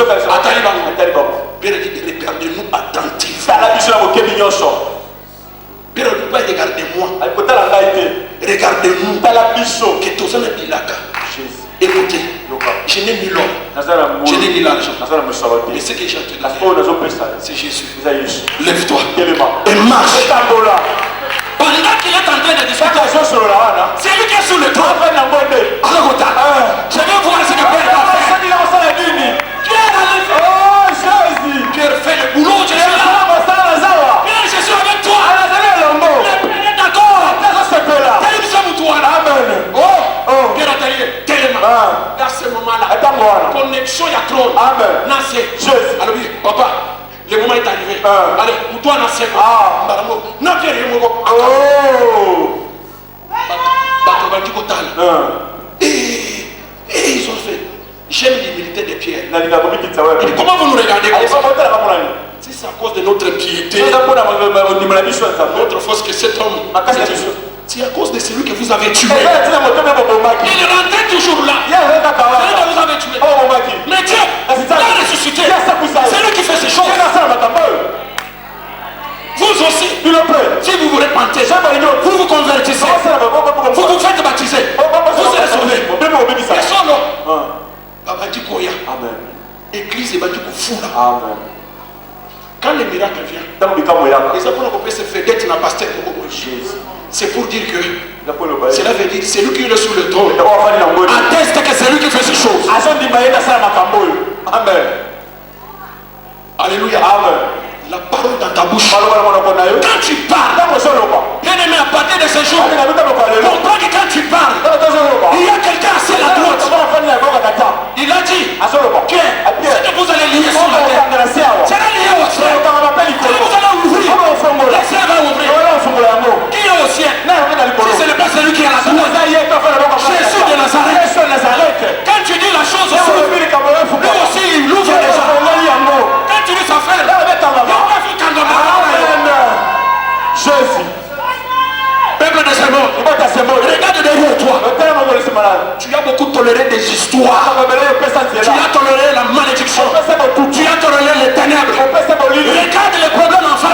Pierre a dit regardez-nous attentivement. Pierre ne peut pas regarder moi. Regardez-nous. Que tous en est là. Écoutez, je n'ai ni l'or, je n'ai ni l'argent. Mais ce que j'ai entendu, c'est Jésus. Lève-toi et marche. Pendant qu'il est en train de discuter, c'est lui qui est sur le trône. Je vais voir ce que Pierre va faire. Pierre fait le boulot. Pierre, je suis avec toi. Le Père est d'accord. Pierre a taillé. À ce moment-là, connexion à trône. Alors oui, papa, le moment est arrivé. Allez, pour toi, non, Pierre, et ils ont fait. J'aime l'humilité de Pierre. Comment vous nous regardez comme ça? Si c'est à cause de notre piété, notre force que cet homme, c'est à cause de celui que vous avez tué. Il rentrait toujours là. Église est battue pour fou là. Amen. Quand le miracle vient, les apôtres ont se fait d'être un pasteur pour Jésus. C'est pour dire que cela veut dire c'est lui qui est sur le trône. Atteste que c'est lui qui fait ces choses. Amen. Alléluia. Amen. La parole dans ta bouche. Quand tu parles, bien aimé, à partir de ce jour, comprends que quand tu parles, il y a quelqu'un assis à la droite. Il a dit que ce que vous allez lier sur la terre, c'est la lié au ciel. Quand vous allez ouvrir, le ciel va ouvrir. Qui est au ciel? Si ce n'est pas celui qui est à la droite, Jésus de Nazareth. Quand tu dis la chose, lui aussi il ouvre déjà. Quand tu dis ça fait, Jésus. peuple de ce monde, regarde derrière toi. Tu as beaucoup toléré des histoires. Tu as toléré la malédiction. Tu as toléré les ténèbres. Regarde les problèmes en face.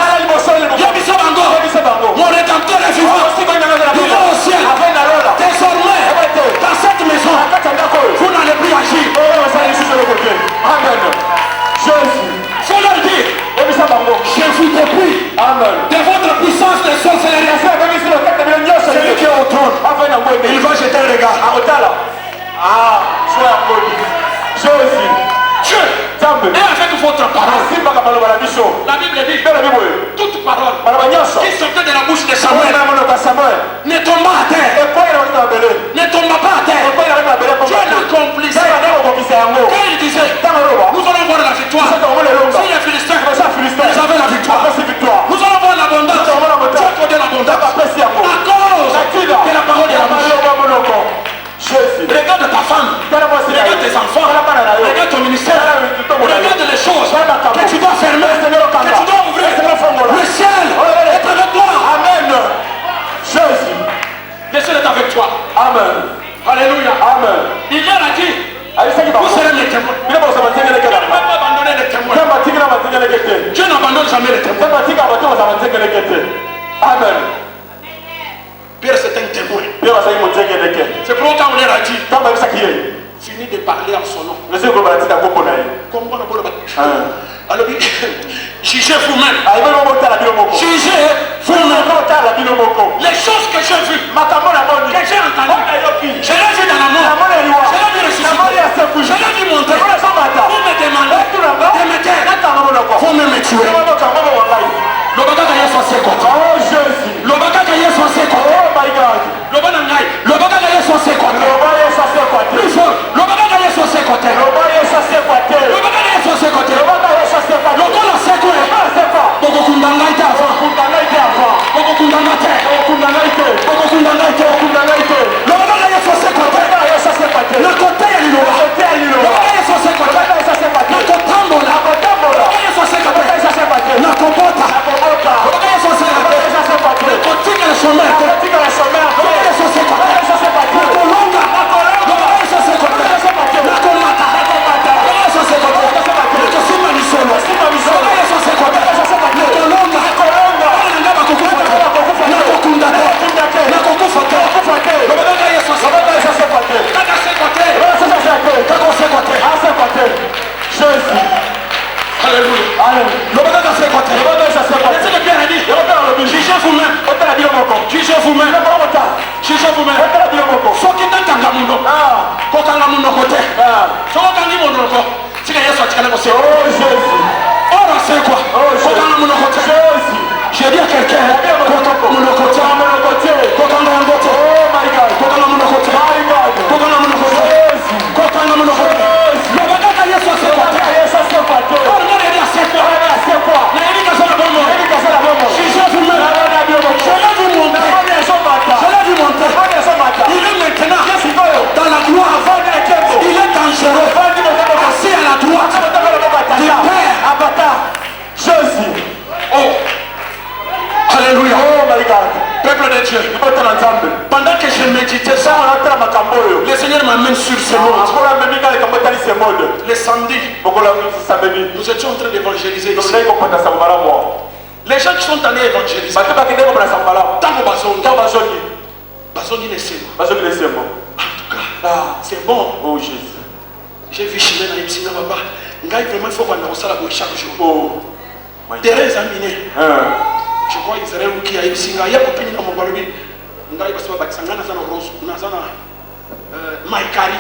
Mon rédempteur est vivant. Il est au ciel. Désormais, dans cette maison, vous n'allez plus agir. Amen. Jésus. Faut leur dire, je vous dépouille de votre puissance de sorcellerie. Celui qui est au trône, il va jeter un regard. Jésus. Dieu et avec votre parole. La Bible dit toute parole qui sortait de la bouche de Samuel ne tombe pas à terre. Ne tombe pas à terre. Dieu l'accomplissait. Quand il disait nous allons voir la victoire. Si les Philistins ils avaient la victoire, nous allons voir l'abondance. Dieu accordait l'abondance à cause de la parole de la bouche. Regarde ta femme, regarde tes enfants, regarde ton ministère, regarde les choses que tu dois fermer, que tu dois ouvrir. Le ciel est avec toi. Amen. Jésus. Le ciel est avec toi. Amen. Alléluia. Amen. Il y a dit, vous serez mes témoins. Dieu ne va pas abandonner les témoins. Dieu n'abandonne jamais les témoins. Amen. Pierre c'est un témoin. C'est pour autant on leur a dit, fini de parler en son nom. Alors jugez vous-même. Jugez vous-même. Les choses que j'ai vues, que j'ai entendues, je l'ai vu dans la mort, je l'ai vu ressusciter, je l'ai vu monter. Vous me demandez de me taire, vous me tuer. Le bagage est censé quoi? Le bagage est censé quoi? Le bagage est censé quoi? Plus fort. Le bagage est censé quoi? Le bagage est censé quoi? Le bagage est quoi? Boko kundanga ite avant. Boko kundanga te. Boko kundanga ite. Le bagage est censé quoi? Le côté est liloba. Le bagage est censé quoi? Le kotambola. Le bagage est censé quoi? La kobota. Le bagage est censé quoi? Le kotika le sommet. Le bagage est censé quoi? Le kolonga. Le bagage est censé quoi? La kolata. Le bagage est censé quoi? Le kosima misolo. Le bagage est censé quoi? Le kolonga. La kokufa. La kokunda. La kokufa. Le bagage est censé quoi? Jésus. Alléluia. Le bagage a fait quoi? C'est le Pierre a dit. Jugez vous-même. Jugez vous-même. Jugez vous-même. Faut qu'il t'entende à mon nom. Faut qu'il t'entende à mon côté. Faut qu'il t'entende à mon côté. Si les gens sont tirés aussi. Oh Jésus. Oh là c'est quoi? Faut qu'il t'entende à mon côté. J'ai dit à quelqu'un. Faut qu'il t'entende à mon côté. Faut qu'il t'entende à mon côté. Oh my God. Faut qu'il t'entende à mon côté. Faut qu'il t'entende à mon côté. Faut qu'il t'entende à mon côté. Le bagage a fait c'est quoi? Il est maintenant dans la gloire. Il est dangereux. Assis à la droite du Père. Jésus. Oh. Alléluia. Oh my God. Peuple de Dieu. Pendant que je méditais ça, le Seigneur m'amène sur ce monde. Le samedi, nous étions en train d'évangéliser ici. Les gens qui sont allés évangéliser. Tango Bazoni les Semo. En tout cas, c'est bon. Oh Jésus. J'ai vu Chimène à Ipsina, papa. Vraiment, il faut qu'on ait ça chaque jour. Thérèse a miné. Je crois Israël qui a eu singa. Il y a beaucoup de gens qui Maïkari.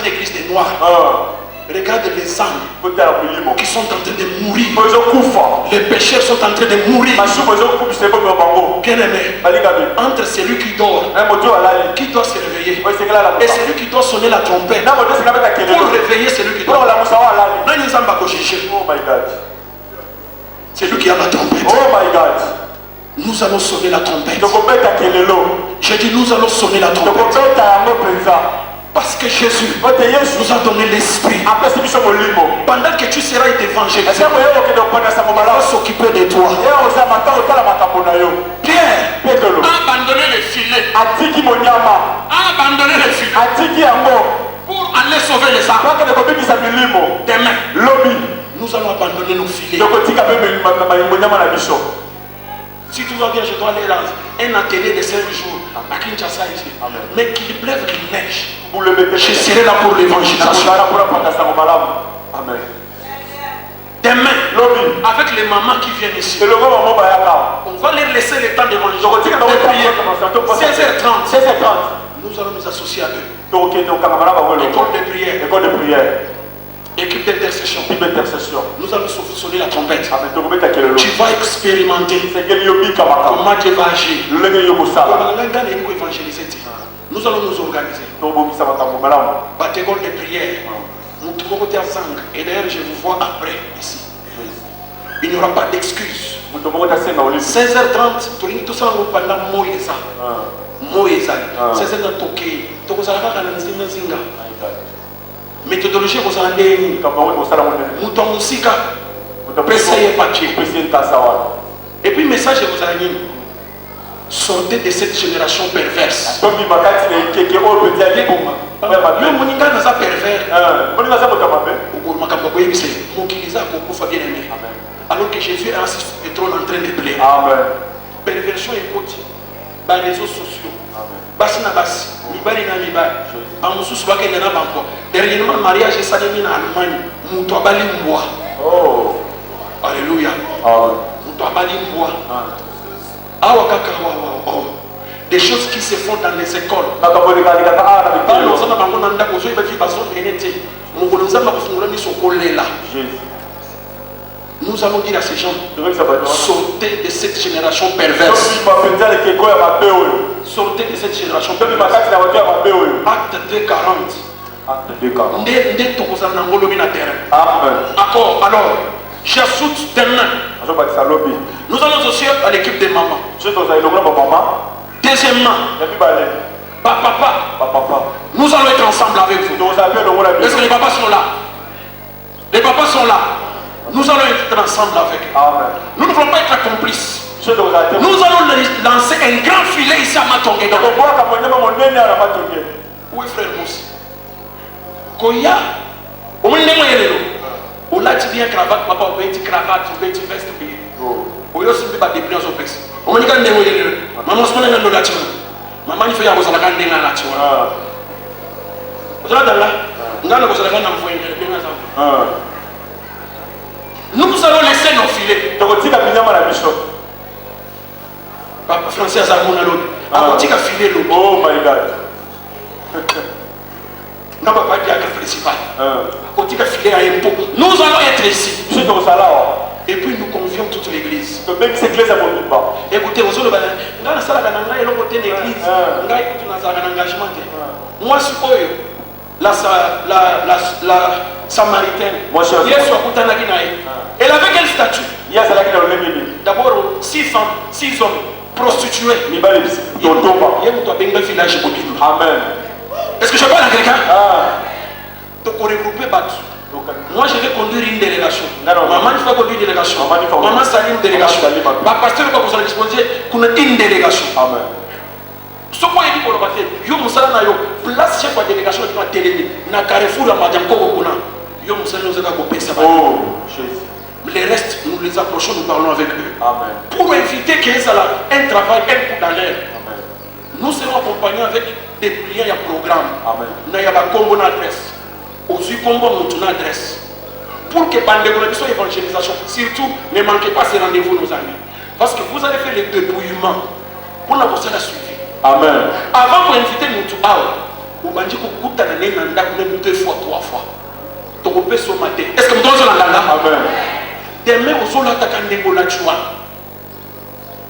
L'église des Noirs. Regarde les âmes qui sont en train de mourir. Les pécheurs sont en train de mourir. Bien aimé, entre celui qui dort, qui doit se réveiller, et celui qui doit sonner la trompette pour réveiller celui qui dort. Oh my God. C'est lui qui a la trompette. Oh my God. Nous allons sonner la trompette. J'ai dit nous allons sonner la trompette. Parce que Jésus nous a donné l'esprit. Pendant que tu seras évangélisé, on va s'occuper de toi. Pierre a abandonné les filets. A abandonné les filets pour aller sauver les âmes. Demain, nous allons abandonner nos filets. Si tout va bien, je dois aller dans un atelier de 5 jours à Kinshasa ici. Mais qu'il pleuve, qu'il neige. Je serai là pour l'évangélisation. Amen. Demain, avec les mamans qui viennent ici, on va leur laisser le temps d'évangéliser. 16h30. Nous allons nous associer à eux. École de prière. Équipe d'intercession. Nous allons sonner la trompette. Tu vas expérimenter comment Dieu va agir. Nous allons nous organiser. École de prière. Et d'ailleurs, je vous vois après ici. Il n'y aura pas d'excuses. 16h30, tout ça pendant Moïse. 16h30, méthodologie vous en avez mouton musika pessayer papier et puis message vous en avez sortez de cette génération perverse. Alors que Jésus est assis sur le trône en train de plaire. Perversion et côté par les réseaux sociaux. Basi na basi, mibali na mibali. Amususu bakende na banko. Dernièrement mariage est salué en Allemagne. Muto abali mboa. Oh. Alléluia. Muto abali mboa. Awa kaka wa. Des choses qui se font dans les écoles. Nous allons dire à ces gens, sortez de cette génération perverse. Sortez de cette génération perverse. Acte 2:40. Accord. Alors, j'ajoute demain. Nous allons aussi à l'équipe des mamans. Deuxièmement, papa, nous allons être ensemble avec vous. Est-ce que les papas sont là? Les papas sont là. Nous allons être ensemble avec eux. Nous ne voulons pas être complices. Nous allons lancer un grand filet ici à Matongé. Où est frère Moussi? Koya, au moins on a dit bien cravate, papa, on peut cravate, on peut veste. On a aussi des prix aux opérations. On a dit maman, c'est pas un peu là. Maman, il faut y avoir un peu de là. Vous allez là? Nous allons nous allons laisser nos filets. Papa français a un filet. Oh my God. Non, papa diacre principal. Filet à impôt. Nous allons être ici. Et puis nous confions toute l'église. Écoutez, vous allez l'église. Moi, je suis la Samaritaine. Elle avait quel statut? D'abord 6 femmes, 6 hommes prostitués. Amen. Est-ce que je parle à quelqu'un? Donc on regroupe battu. Moi je vais conduire une délégation. Maman il faut conduire une délégation. Maman salut une délégation. Ma pasteur va vous disposer pour une délégation. Amen. Ce point est dit pour le baptême. Yo musala na yo place chef de délégation qui va télémi na Carrefour la madame Kokona. Yo musala nous a coupé ça. Oh Jésus. Les restes nous les approchons, nous parlons avec eux. Amen. Pour éviter qu'il y ait un travail un coup dans l'air. Amen. Nous serons accompagnés avec des pliants et programmes. Amen. Na ya ba Congo na adresse. Aussi Congo mon adresse. pour que Bandegona soit évangélisation, surtout, ne manquez pas ces rendez-vous, nos amis. Parce que vous allez faire les débrouillements pour la personne à suivre. Amen. Avant d'inviter nous à vous allez vous 2 fois, 3 fois. Donc on peut se mater. Est-ce que vous donnez la langa? Amen. Demain, vous allez vous la joie.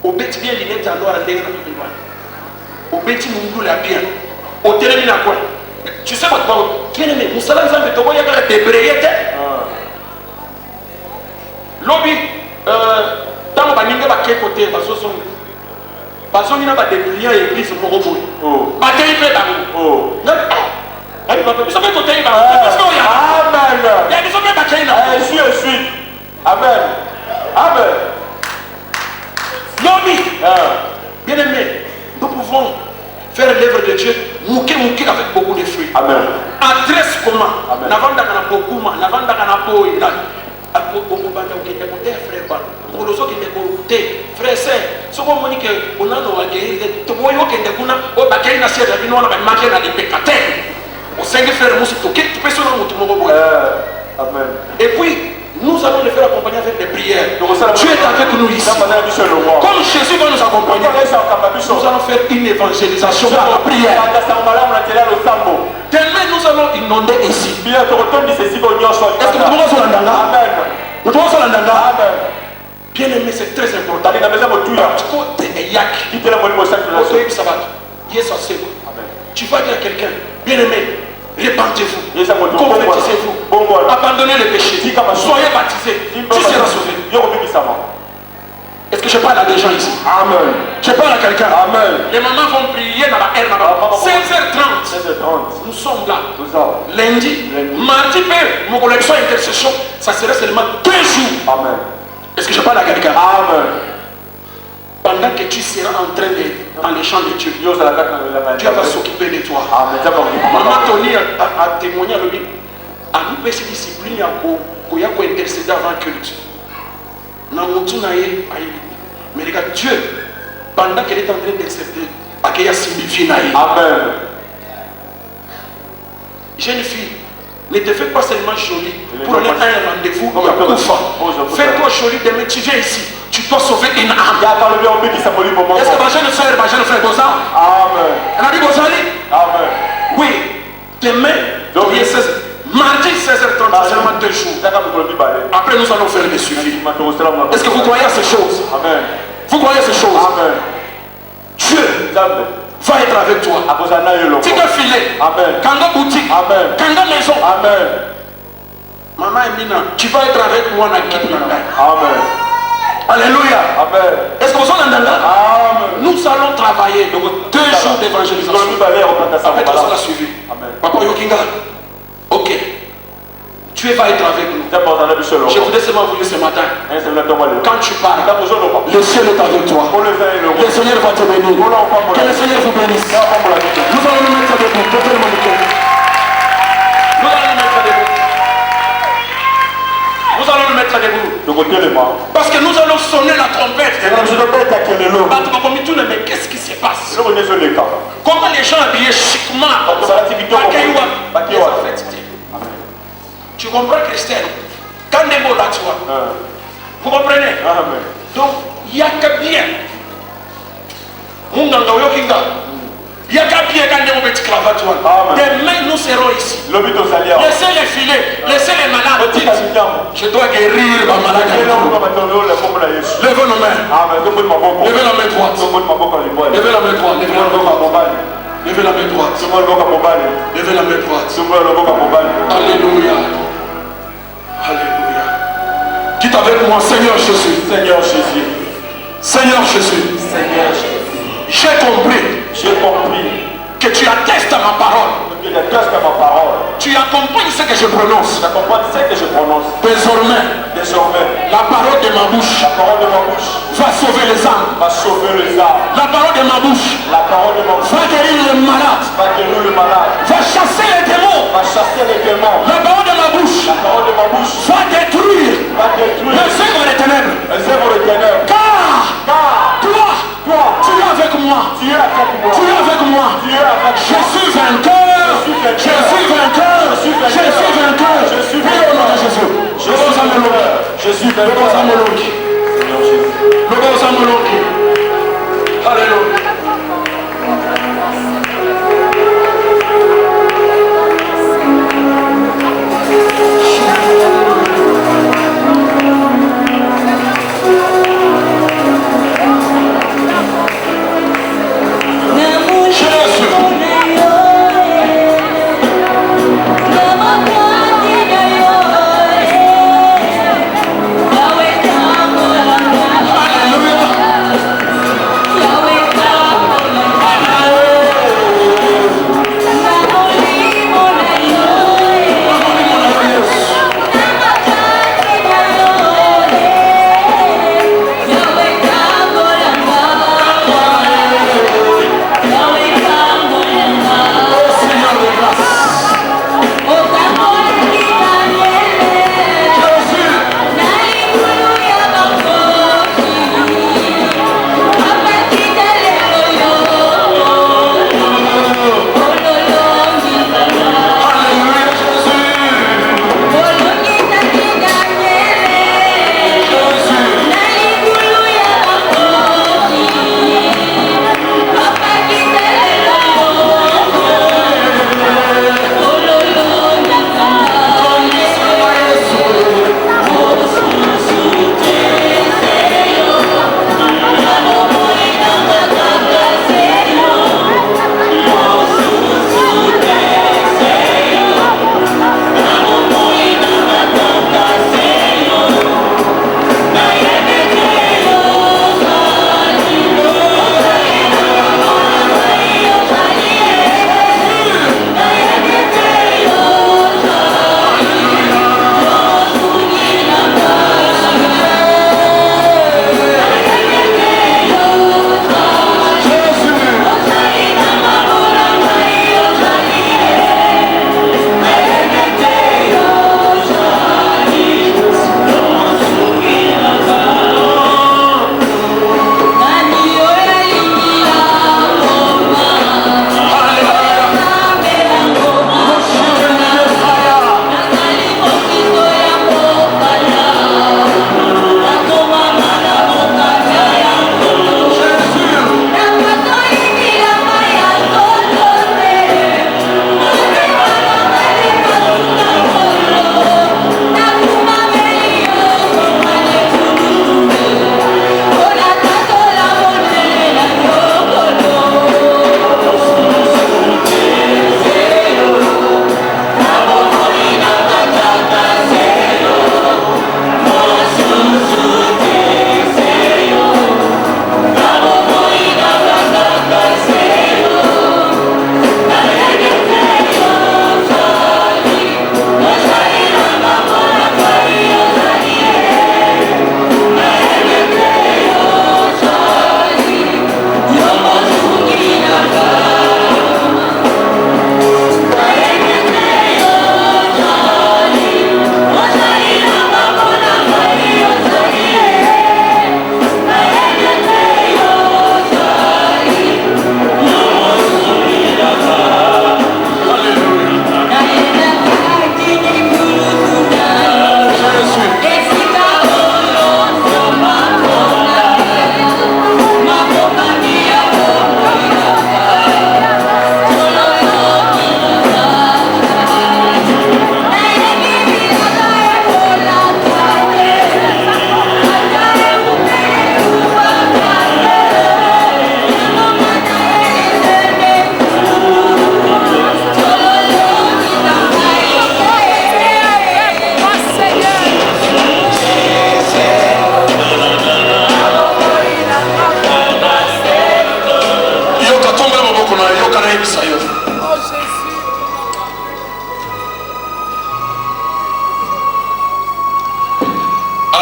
Au bêti bien, il est en noir à l'égard de l'Ivoire. Au bêti, nous la bien. Au terrain, à quoi? Tu sais quoi? Bien aimé, vous savez, vous avez débrayé. Lobby, dans le banin, il y a quel côté? Parce que il y a des clients et églises pour vous. Bataille fait d'amour. Amen. Amen. Amen. Lobby, bien aimé, nous pouvons faire l'œuvre de Dieu, mouquer avec beaucoup de fruits. Amen. Adresse comment? Amen. Frère, c'est ce qu'on dit que on a nos guéris, tout le monde qui est kuna, au baquet na sia d'avis, on a marqué na des pécateurs. Au sein de frères, tu peux se rendre. Amen. Et puis, nous allons les faire accompagner avec des prières. Dieu est avec nous ici. Comme Jésus va nous accompagner, nous allons faire une évangélisation par la prière. Demain, nous allons inonder ici. Est-ce que nous devons sur l'andanga? Nous devons sur l'andanga? Bien aimé, c'est très important. Tu vas dire à quelqu'un, bien aimé, répentez-vous, convertissez-vous, abandonnez le péché, soyez baptisés, tu seras sauvé. Est-ce que je parle à des gens ici? Amen. Je parle à quelqu'un? Amen. Les mamans vont prier dans la R. 16h30. 16h30. Nous sommes là. Lundi, mardi, mon collection intercession, ça serait seulement 2 jours. Amen. Est-ce que je parle à quelqu'un? Amen. Pendant que tu seras en train de dans les champs de Dieu, Dieu va s'occuper de toi. Maman Tony a témoigné à lui. À nous peut se discipliner pour intercéder avant que Dieu. Mais regarde, Dieu, pendant qu'elle est en train d'intercéder, il y a signifié. Amen. Jeune fille, ne te fais pas seulement jolie pour aller à un rendez-vous. Fais-toi jolie demain, tu viens ici. Tu dois sauver une âme. Est-ce que ma jeune frère Goza? Amen. Elle a dit Gozali? Amen. Oui. Demain, mardi 16h30, c'est seulement 2 jours. Après, nous allons faire des suivis. Est-ce que vous croyez à ces choses? Amen. Vous croyez à ces choses? Amen. Dieu va être avec toi. Tu dois filer. Amen. Kanga boutique. Amen. Kanga maison. Amen. Maman Emina, tu vas être avec moi dans l'équipe. Amen. Alléluia. Amen. Est-ce que vous êtes en Amen. Nous allons travailler 2 jours d'évangélisation. Après, tu seras suivi. Amen. Papa Yokinga. Ok. Dieu va être avec nous. Je voudrais seulement vous dire ce matin. Quand tu parles, le ciel est avec toi. Le Seigneur va te bénir. Que le Seigneur vous bénisse. Nous allons nous mettre debout. Nous allons nous mettre debout. Nous allons nous mettre debout. Parce que nous allons sonner la trompette. Mais qu'est-ce qui se passe? Comment les gens habillés chiquement? Tu comprends, Christelle? Quand les mots là, tu vois. Vous comprenez? Donc, il n'y a que bien. Il n'y a qu'à bien quand les mots mettent cravate. Demain, nous serons ici. Laissez les filets, laissez les malades. Je dois guérir ma maladie. Levez nos mains. Levez la main droite. Levez la main droite. Levez la main droite. Levez la main droite. Alléluia. Alléluia. Dites avec moi, Seigneur Jésus. Seigneur Jésus. Seigneur Jésus. Seigneur Jésus. J'ai compris que tu attestes à ma parole. Tu accompagnes ce que je prononce. Désormais, la parole de ma bouche va sauver les âmes. La parole de ma bouche va guérir les malades. Va chasser les démons. La parole de ma bouche va détruire les œuvres des ténèbres. Car toi, tu es avec moi. Tu es avec moi. Je suis vainqueur. Je suis vainqueur. Je suis vainqueur. Au nom de Jésus.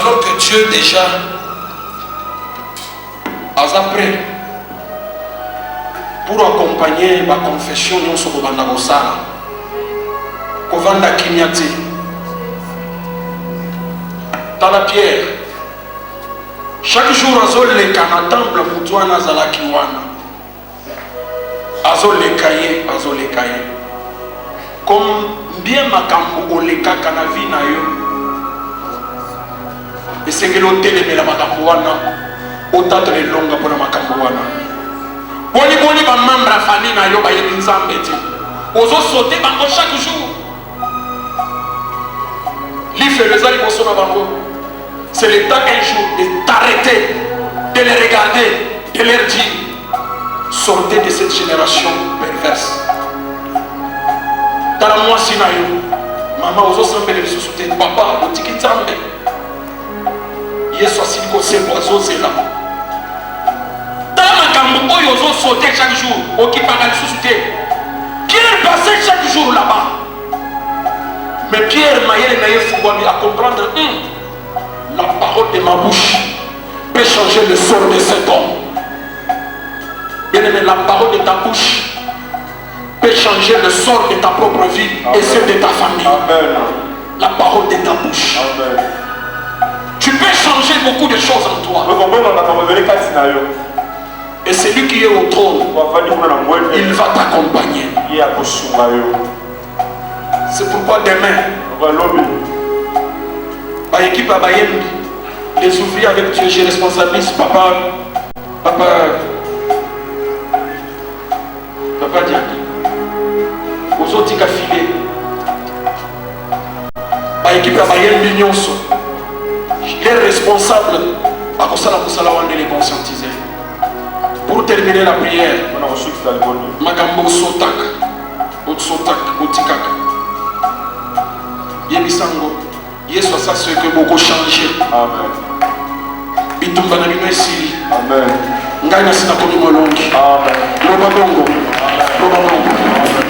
Alors que Dieu déjà a prêt pour accompagner ma confession nyonso kobanda kosala kovanda kimia te. Tala Pierre chaque jour azoleka na temple mutu wana azalaki wana azoleka ye comme bien makambo olekaka na vie na yo esengeli otelemela makambo wana otata lelonga mpona makambo wana. Boni bamembre ya famille na yo bayebi nzambe te ozosote bango chaque jour. L'ifele eza liboso na bango. C'est le temps un jour de t'arrêter, de les regarder, de leur dire sortez de cette génération perverse. Tala mwasi na yo mama ozosambela lisusu te papa otiki nzambe yesu asili kosembo azozela. Tala makambo oyo ozosote chaque jour okipaka lisusu te. Pierre passait chaque jour là-bas, mais Pierre mayele na ye fungwami à comprendre la parole de ma bouche peut changer le sort de cet homme. Bien aimé, la parole de ta bouche peut changer le sort de ta propre vie. Amen. Et celle de ta famille. Amen. La parole de ta bouche. Amen. Tu peux changer beaucoup de choses en toi. Et celui qui est au trône, il va t'accompagner. C'est pourquoi demain, par équipe à Bayem, les ouvriers avec Dieu, je responsabilise papa Diak. Aux autres qui filé. Par équipe à Bayem, l'union, les responsables, les conscientiser. Pour terminer la prière, Magambo Sotak, Otikak, Yebisango. Yesu asasi que beaucoup changé. Amen. Bitumba na bino esili. Amen. Ngai na sina komi molongi. Amen. Loba bongo. Amen. Loba bongo. Amen.